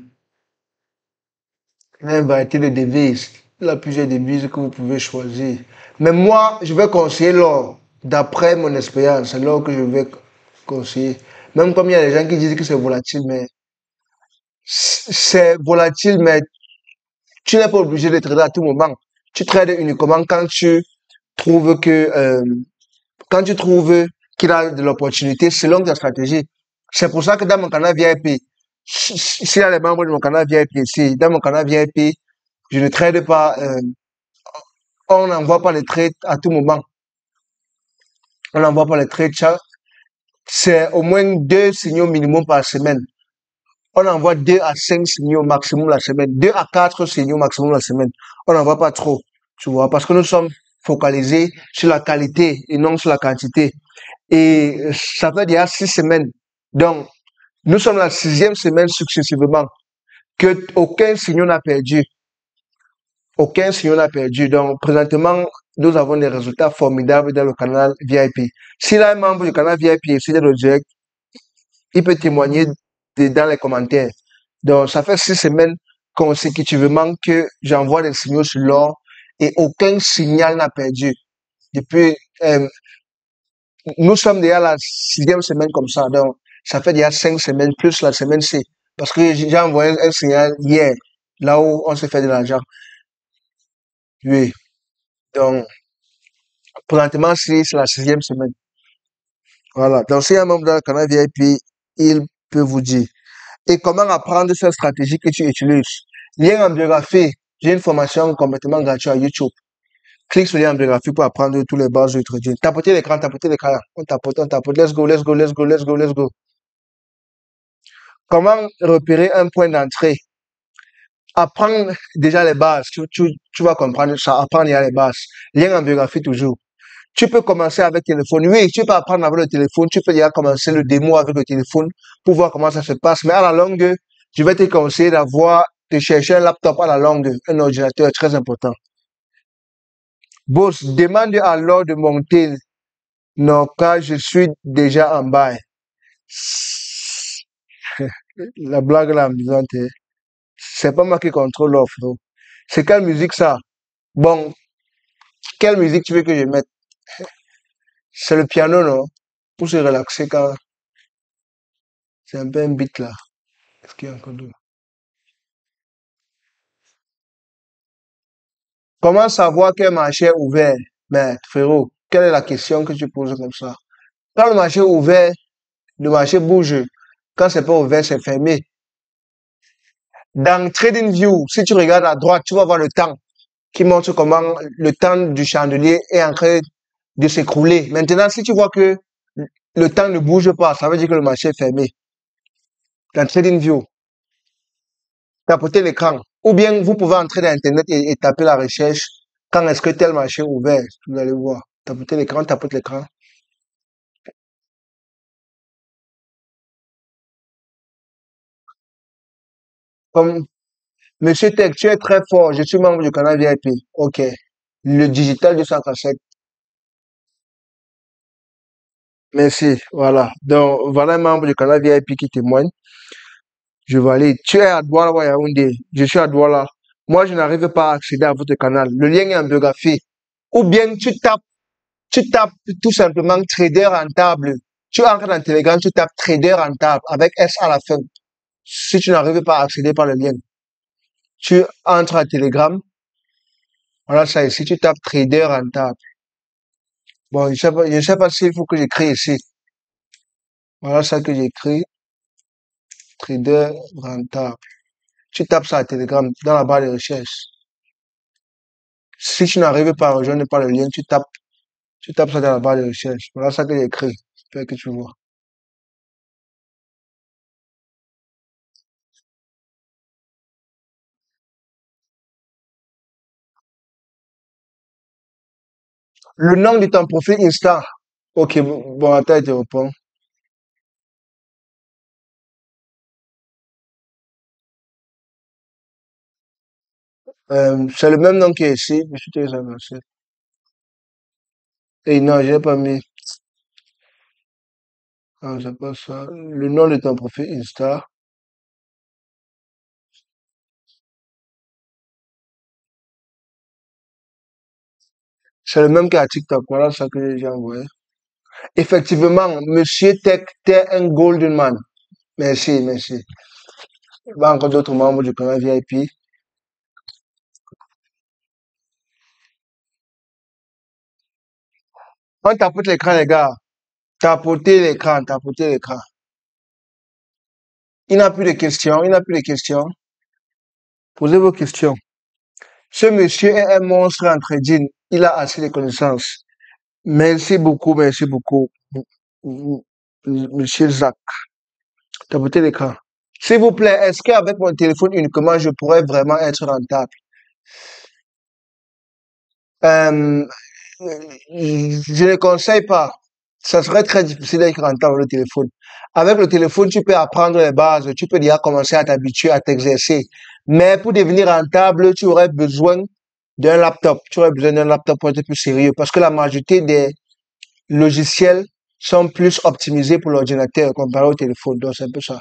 a une variété de devises. Il a plusieurs devises que vous pouvez choisir. Mais moi, je vais conseiller l'or. D'après mon expérience, c'est l'or que je vais conseiller. Même comme il y a des gens qui disent que c'est volatile, mais c'est volatile, mais tu n'es pas obligé de trader à tout moment. Tu trades uniquement euh, quand tu trouves qu'il a de l'opportunité selon ta stratégie. C'est pour ça que dans mon canal VIP, s'il y a les membres de mon canal VIP ici, dans mon canal VIP, je ne trade pas, on n'envoie pas les trades à tout moment. On n'envoie pas les trades c'est au moins 2 signaux minimum par semaine. On envoie 2 à 5 signaux maximum la semaine, 2 à 4 signaux maximum la semaine. On n'envoie pas trop, tu vois, parce que nous sommes focalisés sur la qualité et non sur la quantité. Et ça fait déjà 6 semaines. Donc, nous sommes la 6e semaine successivement que aucun signal n'a perdu. Aucun signal n'a perdu. Donc, présentement, nous avons des résultats formidables dans le canal VIP. S'il y a un membre du canal VIP et s'il est le direct, il peut témoigner dans les commentaires. Donc, ça fait 6 semaines consécutivement que j'envoie des signaux sur l'or et aucun signal n'a perdu. Depuis, nous sommes déjà la 6e semaine comme ça. Donc, ça fait déjà 5 semaines plus la semaine C. Parce que j'ai envoyé un signal hier, là où on s'est fait de l'argent. Oui. Donc, présentement, c'est la 6e semaine. Voilà. Donc, s'il y a un membre dans le canal VIP, il peut vous dire. Et comment apprendre cette stratégie que tu utilises. Lien en biographie. J'ai une formation complètement gratuite à YouTube. Clique sur le lien en biographie pour apprendre tous les bases du trading. Tapotez l'écran, tapotez l'écran. On tapote, on tapote. Let's go, let's go, let's go, let's go, let's go. Comment repérer un point d'entrée? Apprendre déjà les bases. Tu vas comprendre ça. Apprendre déjà les bases. Lien en biographie toujours. Tu peux commencer avec le téléphone. Oui, tu peux apprendre avec le téléphone. Tu peux déjà commencer le démo avec le téléphone pour voir comment ça se passe. Mais à la longue, je vais te conseiller de chercher un laptop à la longue. Un ordinateur très important. Boss, demande alors de monter. Non, car je suis déjà en bas. La blague là, amusante. C'est pas moi qui contrôle l'offre. C'est quelle musique ça? Bon, quelle musique tu veux que je mette? C'est le piano, non? Pour se relaxer quand c'est un peu un beat là. Est-ce qu'il y a encore d'autres? Comment savoir quel marché est ouvert? Mais frérot, quelle est la question que tu poses comme ça? Quand le marché est ouvert, le marché bouge. Quand c'est pas ouvert, c'est fermé. Dans TradingView, si tu regardes à droite, tu vas voir le temps qui montre comment le temps du chandelier est en train de s'écrouler. Maintenant, si tu vois que le temps ne bouge pas, ça veut dire que le marché est fermé. Dans TradingView, tapotez l'écran. Ou bien vous pouvez entrer dans Internet et taper la recherche. Quand est-ce que tel marché est ouvert? Vous allez voir. Tapotez l'écran, tapote l'écran. Comme, Monsieur Tech, tu es très fort. Je suis membre du canal VIP. OK. Le digital 247. Merci. Voilà. Donc, voilà un membre du canal VIP qui témoigne. Je valide. Tu es à Douala ou à Yaoundé. Je suis à Douala. Moi, je n'arrive pas à accéder à votre canal. Le lien est en biographie. Ou bien tu tapes tout simplement trader rentable. Tu entres dans Telegram, tu tapes trader rentable avec S à la fin. Si tu n'arrives pas à accéder par le lien, tu entres à Telegram. Voilà ça ici, tu tapes trader rentable. Bon, je ne sais pas s'il faut que j'écris ici. Voilà ça que j'écris. Trader rentable. Tu tapes ça à Telegram dans la barre de recherche. Si tu n'arrives pas à rejoindre par le lien, tu tapes ça dans la barre de recherche. Voilà ça que j'écris. J'espère que tu vois. Le nom de ton profil Insta. Ok, bon, attends, je te réponds. C'est le même nom qui est ici. Je suis très avancé. Et non, j'ai pas mis. Ah, c'est pas ça. Le nom de ton profil Insta. C'est le même qu'à TikTok. Voilà ça que j'ai envoyé. Effectivement, Monsieur Tech, t'es un golden man. Merci, merci. Il y a encore d'autres membres du canal VIP. On tapote l'écran, les gars. Tapotez l'écran, tapotez l'écran. Il n'a plus de questions, il n'a plus de questions. Posez vos questions. Ce monsieur est un monstre en trading. Il a assez de connaissances. Merci beaucoup, monsieur Zach. Tapotez l'écran. S'il vous plaît, est-ce qu'avec mon téléphone uniquement, je pourrais vraiment être rentable? Euh, je ne conseille pas. Ça serait très difficile d'être rentable avec le téléphone. Avec le téléphone, tu peux apprendre les bases, tu peux déjà commencer à t'habituer, à t'exercer. Mais pour devenir rentable, tu aurais besoin d'un laptop. Tu aurais besoin d'un laptop pour être plus sérieux parce que la majorité des logiciels sont plus optimisés pour l'ordinateur comparé au téléphone. Donc, c'est un peu ça.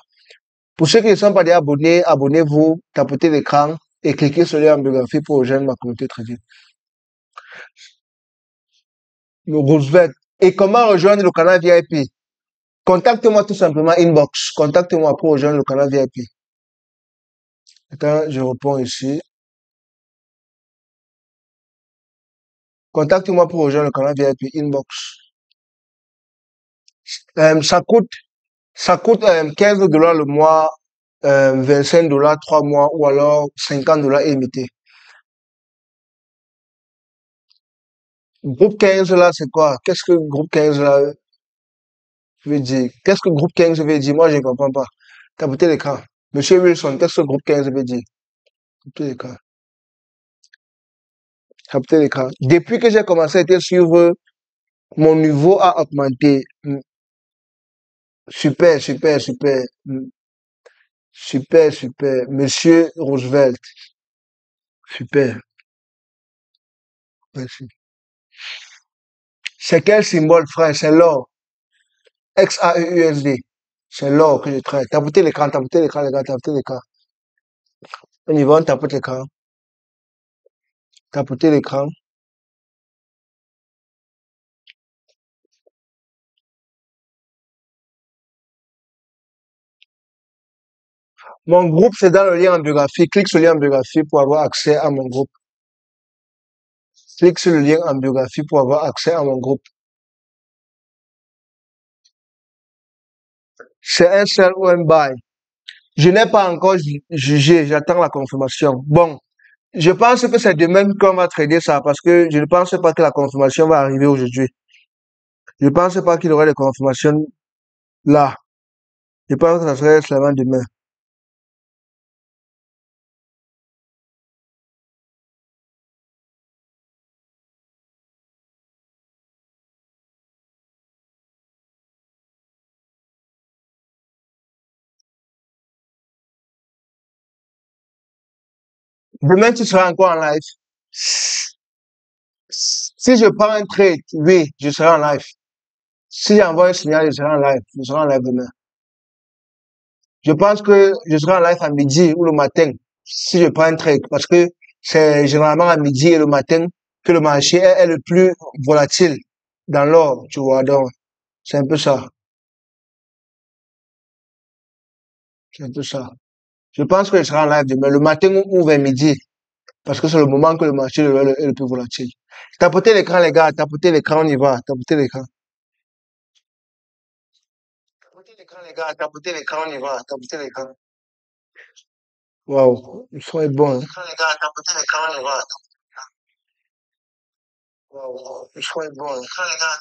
Pour ceux qui ne sont pas déjà abonnés, abonnez-vous, tapotez l'écran et cliquez sur le lien en biographie pour rejoindre ma communauté très vite. Roosevelt. Et comment rejoindre le canal VIP? Contacte-moi tout simplement inbox. Contacte-moi pour rejoindre le canal VIP. Attends, je réponds ici. Contacte-moi pour rejoindre le canal VIP inbox. Ça coûte 15 dollars le mois, 25 dollars 3 mois ou alors 50 dollars illimité. Groupe 15 là, c'est quoi? Qu'est-ce que groupe 15 là veut dire? Qu'est-ce que groupe 15 veut dire? Moi, je ne comprends pas. Tapez l'écran. Monsieur Wilson, qu'est-ce que groupe 15 veut dire? Tapez l'écran. Tapez l'écran. Depuis que j'ai commencé à te suivre, mon niveau a augmenté. Super, super, super. Super, super. Monsieur Roosevelt. Super. Merci. C'est quel symbole, frère? C'est l'or. XAUUSD. C'est l'or que je traite. Tapotez l'écran, les gars, tapotez l'écran. On y va, on tapote l'écran. Tapotez l'écran. Mon groupe, c'est dans le lien en biographie. Clique sur le lien en biographie pour avoir accès à mon groupe. Clique sur le lien en biographie pour avoir accès à mon groupe. C'est un sell ou un buy. Je n'ai pas encore jugé, j'attends la confirmation. Bon, je pense que c'est demain qu'on va trader ça parce que je ne pense pas que la confirmation va arriver aujourd'hui. Je pense pas qu'il y aurait des confirmations là. Je pense que ça serait seulement demain. Demain, tu seras encore en live. Si je prends un trade, oui, je serai en live. Si j'envoie un signal, je serai en live. Je serai en live demain. Je pense que je serai en live à midi ou le matin si je prends un trade parce que c'est généralement à midi et le matin que le marché est le plus volatile dans l'or, tu vois. Donc, c'est un peu ça. C'est un peu ça. Je pense que je serai en live demain, le matin ou vers midi, parce que c'est le moment que le marché est le plus volatile. Tapotez l'écran, les gars, tapotez l'écran, on y va. Tapotez l'écran. Tapotez l'écran, les gars, tapotez l'écran, on y va. Tapotez l'écran. Waouh, le son est bon. Hein. L'écran, les gars, tapotez l'écran, on y va. Waouh, le son est bon. Hein. L'écran, les gars.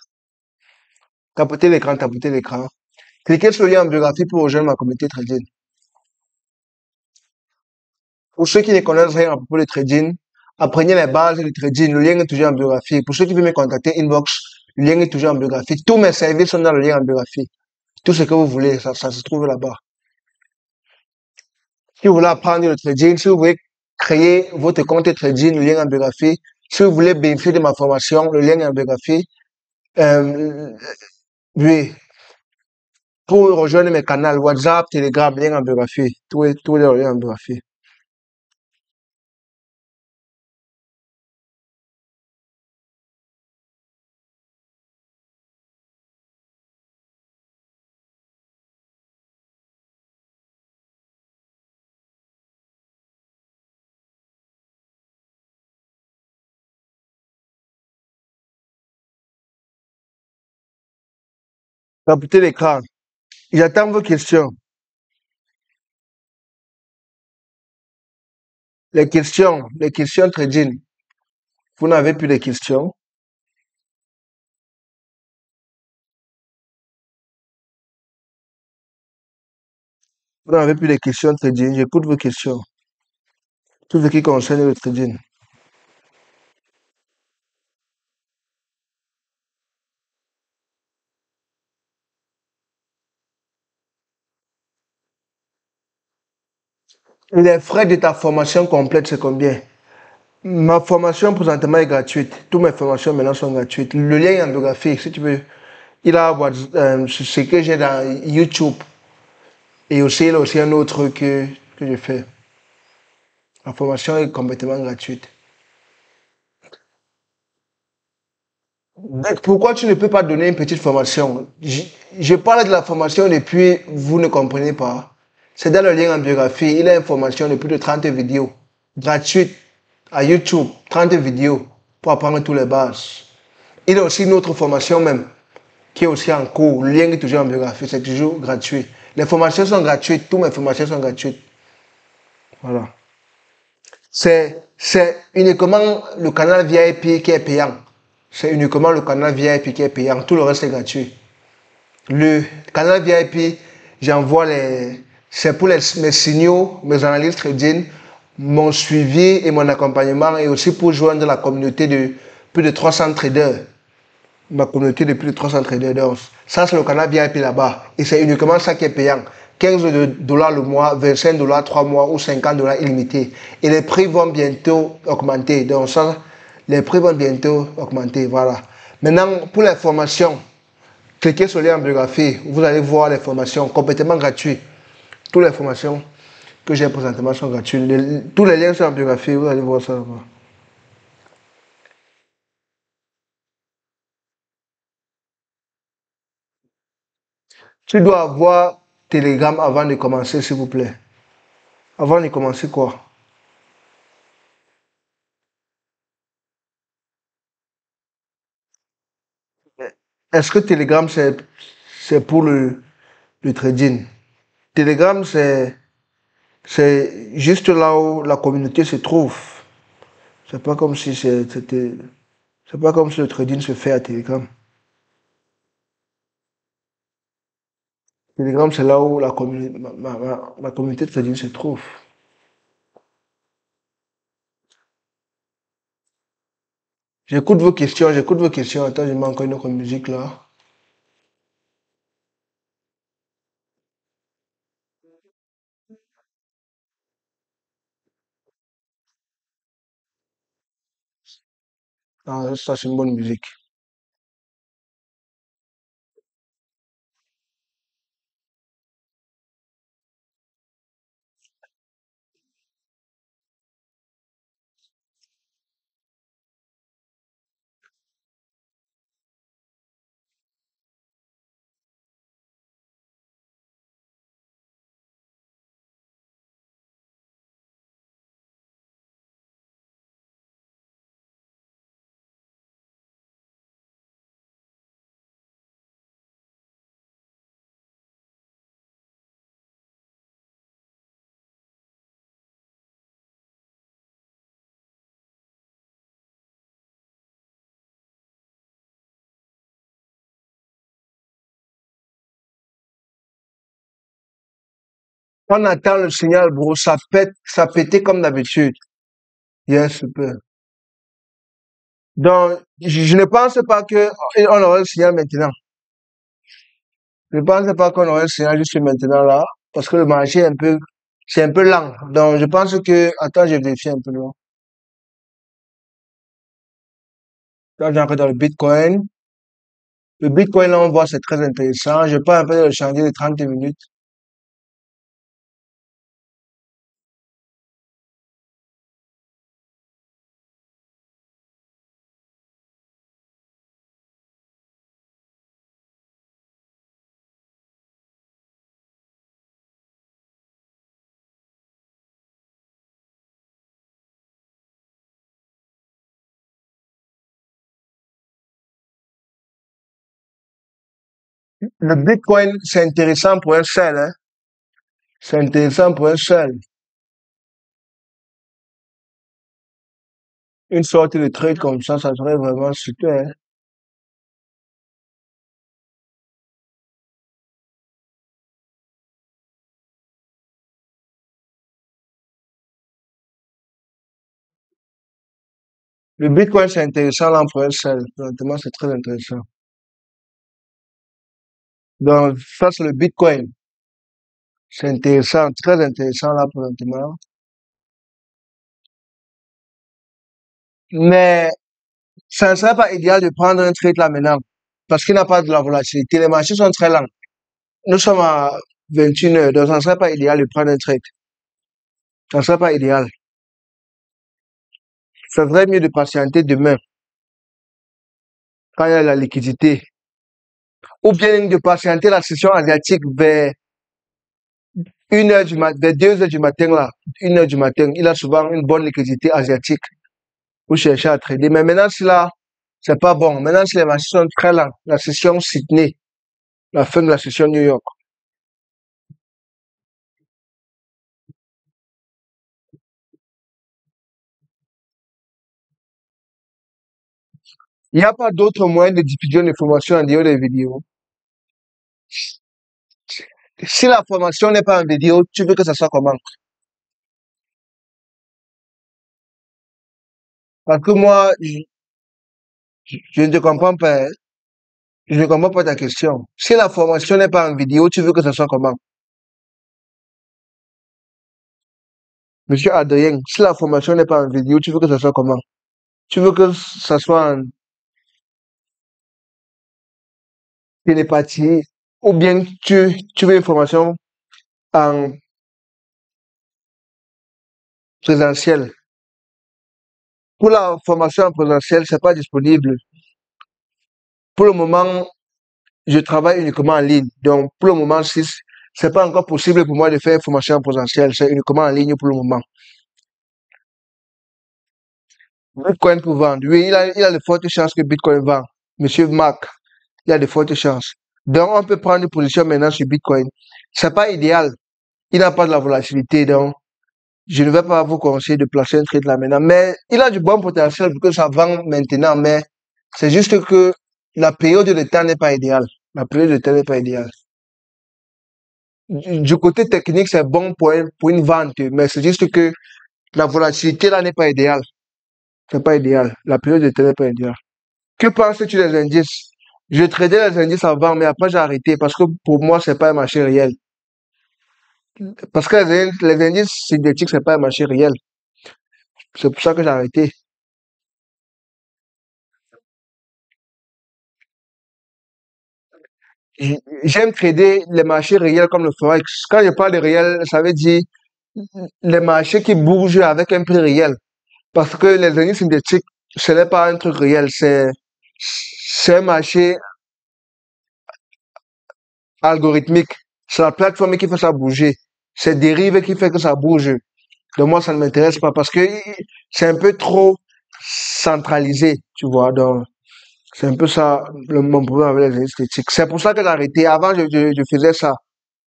Tapotez l'écran, tapotez l'écran. Cliquez sur le lien en biographie pour rejoindre ma communauté trading. Pour ceux qui ne connaissent rien à propos de trading, apprenez les bases du trading. Le lien est toujours en biographie. Pour ceux qui veulent me contacter, inbox, le lien est toujours en biographie. Tous mes services sont dans le lien en biographie. Tout ce que vous voulez, ça se trouve là-bas. Si vous voulez apprendre le trading, si vous voulez créer votre compte trading, le lien en biographie. Si vous voulez bénéficier de ma formation, le lien est en biographie. Euh, oui, pour rejoindre mes canaux WhatsApp, Telegram, lien en biographie. Tout est dans le lien en biographie. Tapez l'écran. J'attends vos questions. Les questions trading. Vous n'avez plus de questions. Vous n'avez plus de questions trading. J'écoute vos questions. Tout ce qui concerne le trading. Les frais de ta formation complète, c'est combien? Ma formation présentement est gratuite. Toutes mes formations maintenant sont gratuites. Le lien est en biographie, si tu veux. Il a ce que j'ai dans YouTube. Et aussi, il y a aussi un autre que je fais. La formation est complètement gratuite. Donc, pourquoi tu ne peux pas donner une petite formation? Je parle de la formation depuis, vous ne comprenez pas. C'est dans le lien en biographie. Il a une formation de plus de 30 vidéos gratuites à YouTube. 30 vidéos pour apprendre toutes les bases. Il a aussi une autre formation même qui est aussi en cours. Le lien est toujours en biographie. C'est toujours gratuit. Les formations sont gratuites. Toutes mes formations sont gratuites. Voilà. C'est uniquement le canal VIP qui est payant. C'est uniquement le canal VIP qui est payant. Tout le reste est gratuit. Le canal VIP, j'envoie les. C'est pour mes signaux, mes analyses trading, mon suivi et mon accompagnement et aussi pour joindre la communauté de plus de 300 traders. Ma communauté de plus de 300 traders. Donc, ça, c'est le canal VIP là-bas. Et c'est uniquement ça qui est payant. 15 dollars le mois, 25 dollars 3 mois ou 50 dollars illimité. Et les prix vont bientôt augmenter. Donc, ça, les prix vont bientôt augmenter. Voilà. Maintenant, pour les formations, cliquez sur le lien en biographie. Vous allez voir les formations complètement gratuites. Toutes les formations que j'ai présentement sont gratuites. Tous les liens sont en biographie. Vous allez voir ça là-bas. Tu dois avoir Telegram avant de commencer, s'il vous plaît. Avant de commencer quoi? Est-ce que Telegram, c'est pour le trading? Telegram, c'est juste là où la communauté se trouve. C'est pas comme si c'était, c'est pas comme si le trading se fait à Telegram. Telegram, c'est là où ma communauté de trading se trouve. J'écoute vos questions, j'écoute vos questions. Attends, je mets encore une autre musique là. Ah, ça, c'est une bonne musique. On attend le signal, bro. Ça pète, ça pétait comme d'habitude. Yes, super. Donc, je ne pense pas que on aurait le signal maintenant. Je ne pense pas qu'on aurait le signal juste maintenant là, parce que le marché est un peu, c'est un peu lent. Donc, je pense que, attends, je vérifie un peu là. Là, j'ai encore dans le Bitcoin. Le Bitcoin, là, on voit, c'est très intéressant. Je parle un peu de le changer de 30 minutes. Le Bitcoin, c'est intéressant pour un seul, hein. C'est intéressant pour un seul. Une sorte de trade comme ça serait vraiment super, hein. Le Bitcoin, c'est intéressant là pour un seul. Honnêtement, c'est très intéressant. Donc, ça, c'est le Bitcoin. C'est intéressant, très intéressant là pour maintenant. Mais ça ne serait pas idéal de prendre un trade là maintenant. Parce qu'il n'a pas de la volatilité. Les marchés sont très lents. Nous sommes à 21 heures, donc ça ne serait pas idéal de prendre un trade. Ça ne serait pas idéal. Ça serait mieux de patienter demain, quand il y a la liquidité. Ou bien de patienter la session asiatique vers 1 heure du matin, vers 2 heures du matin là. 1 heure du matin. Il a souvent une bonne liquidité asiatique pour chercher à trader. Mais maintenant, si là, c'est pas bon. Maintenant, si les marchés sont très lents, la session Sydney, la fin de la session New York. Il n'y a pas d'autre moyen de diffusion d'informations en dehors des vidéos. Si la formation n'est pas en vidéo, tu veux que ça soit comment? Parce que moi, je ne te comprends pas, hein. Je ne comprends pas ta question. Si la formation n'est pas en vidéo, tu veux que ça soit comment? Monsieur Adrien, si la formation n'est pas en vidéo, tu veux que ça soit comment? Tu veux que ça soit en télépathie ou bien tu veux une formation en présentiel? Pour la formation en présentiel, c'est pas disponible. Pour le moment, je travaille uniquement en ligne. Donc, pour le moment, si c'est pas encore possible pour moi de faire une formation en présentiel. C'est uniquement en ligne pour le moment. Bitcoin pour vendre. Oui, il a de fortes chances que Bitcoin vend. Monsieur Marc, il a de fortes chances. Donc, on peut prendre une position maintenant sur Bitcoin. C'est pas idéal. Il n'a pas de la volatilité. Donc, je ne vais pas vous conseiller de placer un trade là maintenant. Mais il a du bon potentiel pour que ça vend maintenant. Mais c'est juste que la période de temps n'est pas idéale. La période de temps n'est pas idéale. Du côté technique, c'est bon pour une vente, mais c'est juste que la volatilité là n'est pas idéale. C'est pas idéal. La période de temps n'est pas idéale. Que penses-tu des indices? Je tradais les indices avant, mais après j'ai arrêté parce que pour moi, c'est pas un marché réel. Parce que les indices synthétiques, c'est pas un marché réel. C'est pour ça que j'ai arrêté. J'aime trader les marchés réels comme le Forex. Quand je parle de réel, ça veut dire les marchés qui bougent avec un prix réel. Parce que les indices synthétiques, ce n'est pas un truc réel, c'est un marché algorithmique. C'est la plateforme qui fait ça bouger. C'est dérive qui fait que ça bouge. Donc moi, ça ne m'intéresse pas parce que c'est un peu trop centralisé, tu vois. Donc, c'est un peu ça mon problème avec les esthétiques. C'est pour ça que j'ai arrêté. Avant, je faisais ça,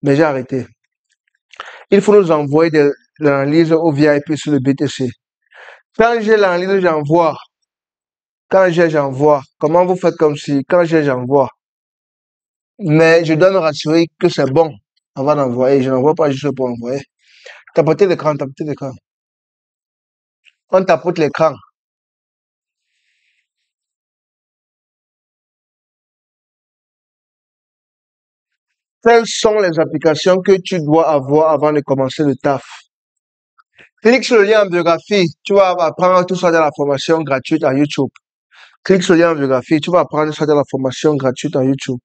mais j'ai arrêté. Il faut nous envoyer de l'analyse au VIP sur le BTC. Quand j'ai l'analyse, j'envoie. Quand j'ai, j'envoie. Comment vous faites comme si, quand j'ai, j'envoie. Mais je dois me rassurer que c'est bon avant d'envoyer. Je n'envoie pas juste pour envoyer. Tapoter l'écran, tapoter l'écran. On tapote l'écran. Quelles sont les applications que tu dois avoir avant de commencer le taf? Clique sur le lien en biographie. Tu vas apprendre tout ça dans la formation gratuite à YouTube. Clique sur le lien en biographie. Tu vas apprendre ça dans la formation gratuite à YouTube.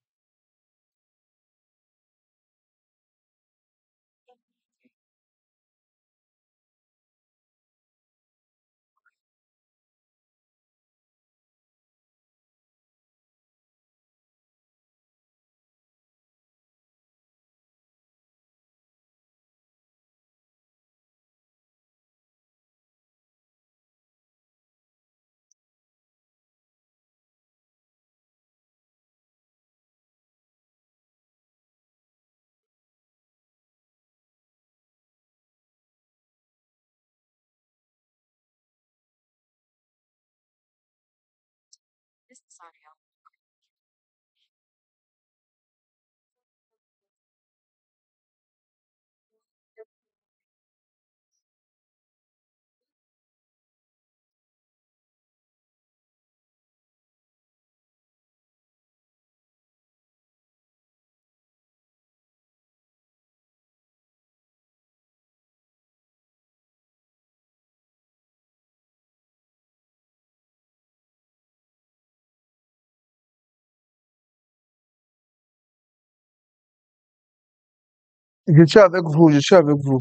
Je suis avec vous, je suis avec vous.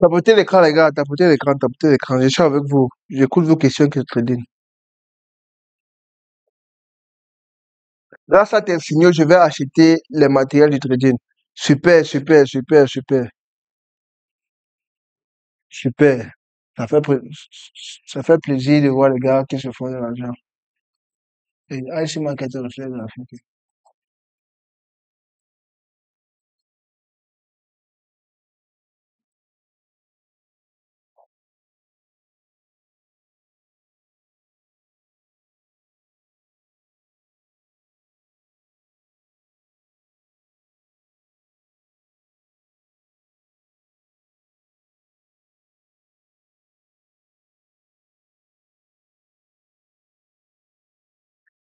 Tapotez l'écran, les gars, tapotez l'écran, tapotez l'écran. Je suis avec vous. J'écoute vos questions que trading. Grâce à tes signaux, je vais acheter les matériels du trading. Super, super, super, super, super. Ça fait, ça fait plaisir de voir les gars qui se font de l'argent. Et IC Market reflète graphique.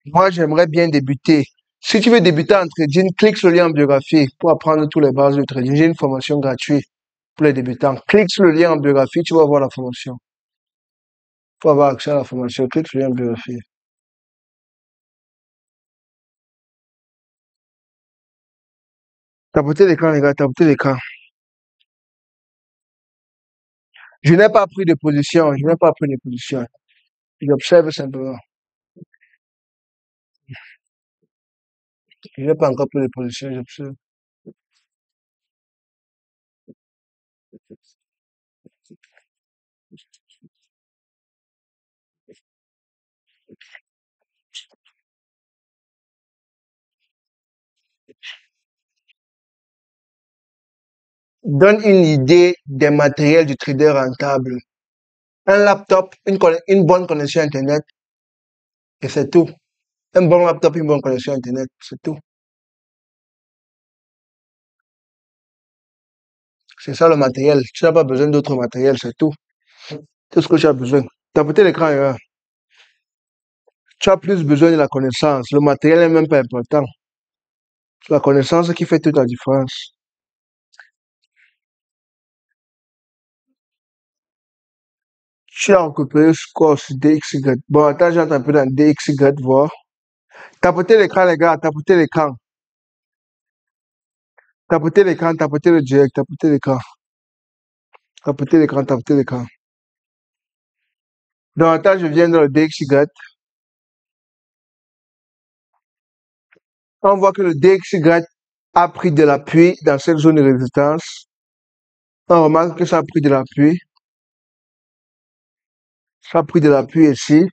Moi, j'aimerais bien débuter. Si tu veux débuter en trading, clique sur le lien en biographie pour apprendre tous les bases de trading. J'ai une formation gratuite pour les débutants. Clique sur le lien en biographie, tu vas voir la formation. Faut avoir accès à l'information. Clique sur lien vérifier. Tapotez l'écran, les gars, tapotez l'écran. Je n'ai pas pris de position, je n'ai pas pris de position. J'observe simplement. Je n'ai pas encore pris de position, j'observe. Donne une idée des matériels du trader rentable. Un laptop, une bonne connexion Internet, et c'est tout. Un bon laptop, une bonne connexion Internet, c'est tout. C'est ça le matériel. Tu n'as pas besoin d'autre matériel, c'est tout. Tout ce que tu as besoin. Tapoter l'écran, tu as plus besoin de la connaissance. Le matériel n'est même pas important. C'est la connaissance qui fait toute la différence. Tu as récupéré ce score sur DXY. Bon, attends, j'entre un peu dans DXY, voir. Tapoter l'écran, les gars, tapoter l'écran. Tapoter l'écran, tapoter le direct, tapoter l'écran. Tapoter l'écran, tapoter l'écran. Donc, attends, je viens dans le DXY. On voit que le DXY a pris de l'appui dans cette zone de résistance. On remarque que ça a pris de l'appui. Ça a pris de l'appui ici.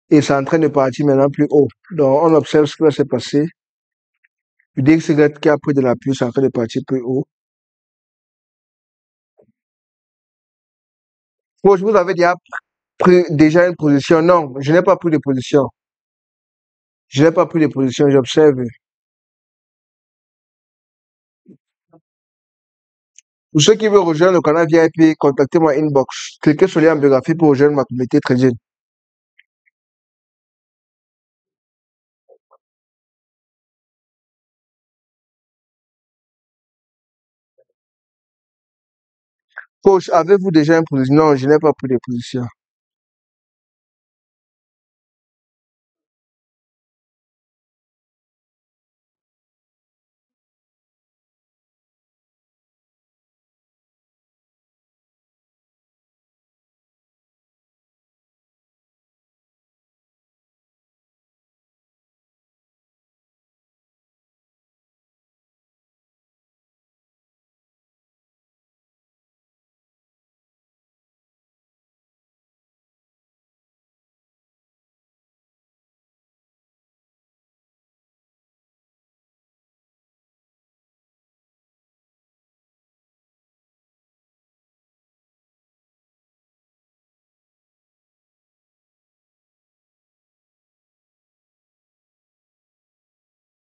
Et c'est en train de partir maintenant plus haut. Donc, on observe ce qui va se passer. Le DXY qui a pris de l'appui, c'est en train de partir plus haut. Bon, je vous avais déjà pris déjà une position. Non, je n'ai pas pris de position. Je n'ai pas pris de position, j'observe. Pour ceux qui veulent rejoindre le canal VIP, contactez-moi inbox. Cliquez sur le lien en biographie pour rejoindre ma communauté trading. Coach, avez-vous déjà une position? Non, je n'ai pas pris de position.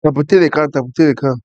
Tapotez l'écran, tapotez l'écran.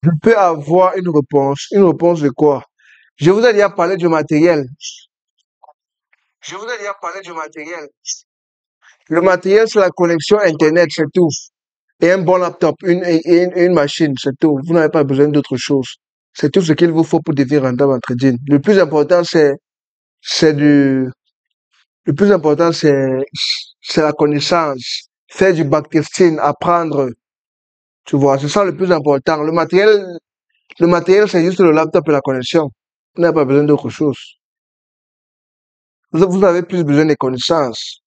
Je peux avoir une réponse. Une réponse de quoi? Je vous ai déjà parlé du matériel. Je vous ai déjà parlé du matériel. Le matériel, c'est la connexion Internet, c'est tout. Et un bon laptop, une machine, c'est tout. Vous n'avez pas besoin d'autre chose. C'est tout ce qu'il vous faut pour devenir rentable en trading. Le plus important, c'est du, le plus important, c'est la connaissance. Faire du backtesting, apprendre. Tu vois, c'est ça le plus important. Le matériel, c'est juste le laptop et la connexion. Vous n'avez pas besoin d'autre chose. Vous avez plus besoin des connaissances.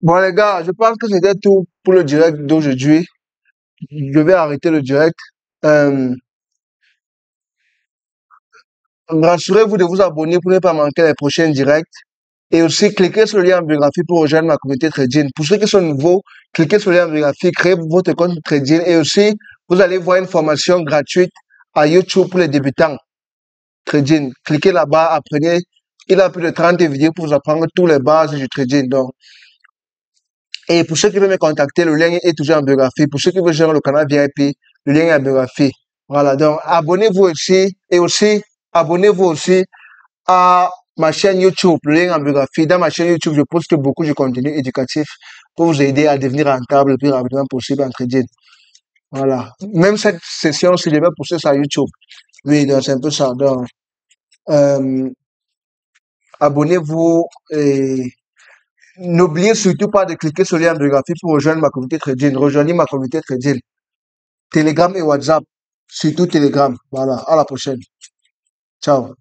Bon, les gars, je pense que c'était tout pour le direct d'aujourd'hui. Je vais arrêter le direct. Euh, Rassurez-vous de vous abonner pour ne pas manquer les prochains directs. Et aussi, cliquez sur le lien en biographie pour rejoindre ma communauté trading. Pour ceux qui sont nouveaux, cliquez sur le lien en biographie, créez votre compte trading. Et aussi, vous allez voir une formation gratuite à YouTube pour les débutants trading. Cliquez là-bas, apprenez. Il a plus de 30 vidéos pour vous apprendre tous les bases du trading. Donc, et pour ceux qui veulent me contacter, le lien est toujours en biographie. Pour ceux qui veulent gérer le canal VIP, le lien est en biographie. Voilà. Donc, abonnez-vous aussi. Et aussi, abonnez-vous aussi à ma chaîne YouTube, le lien en biographie. Dans ma chaîne YouTube, je poste beaucoup de contenu éducatif pour vous aider à devenir rentable le plus rapidement possible en trading. Voilà. Même cette session, si je vais poster sur YouTube. Oui, donc c'est un peu ça. Donc, euh, abonnez-vous et n'oubliez surtout pas de cliquer sur le lien en biographie pour rejoindre ma communauté trading. Rejoignez ma communauté trading. Telegram et WhatsApp. Surtout Telegram. Voilà. À la prochaine. Ciao.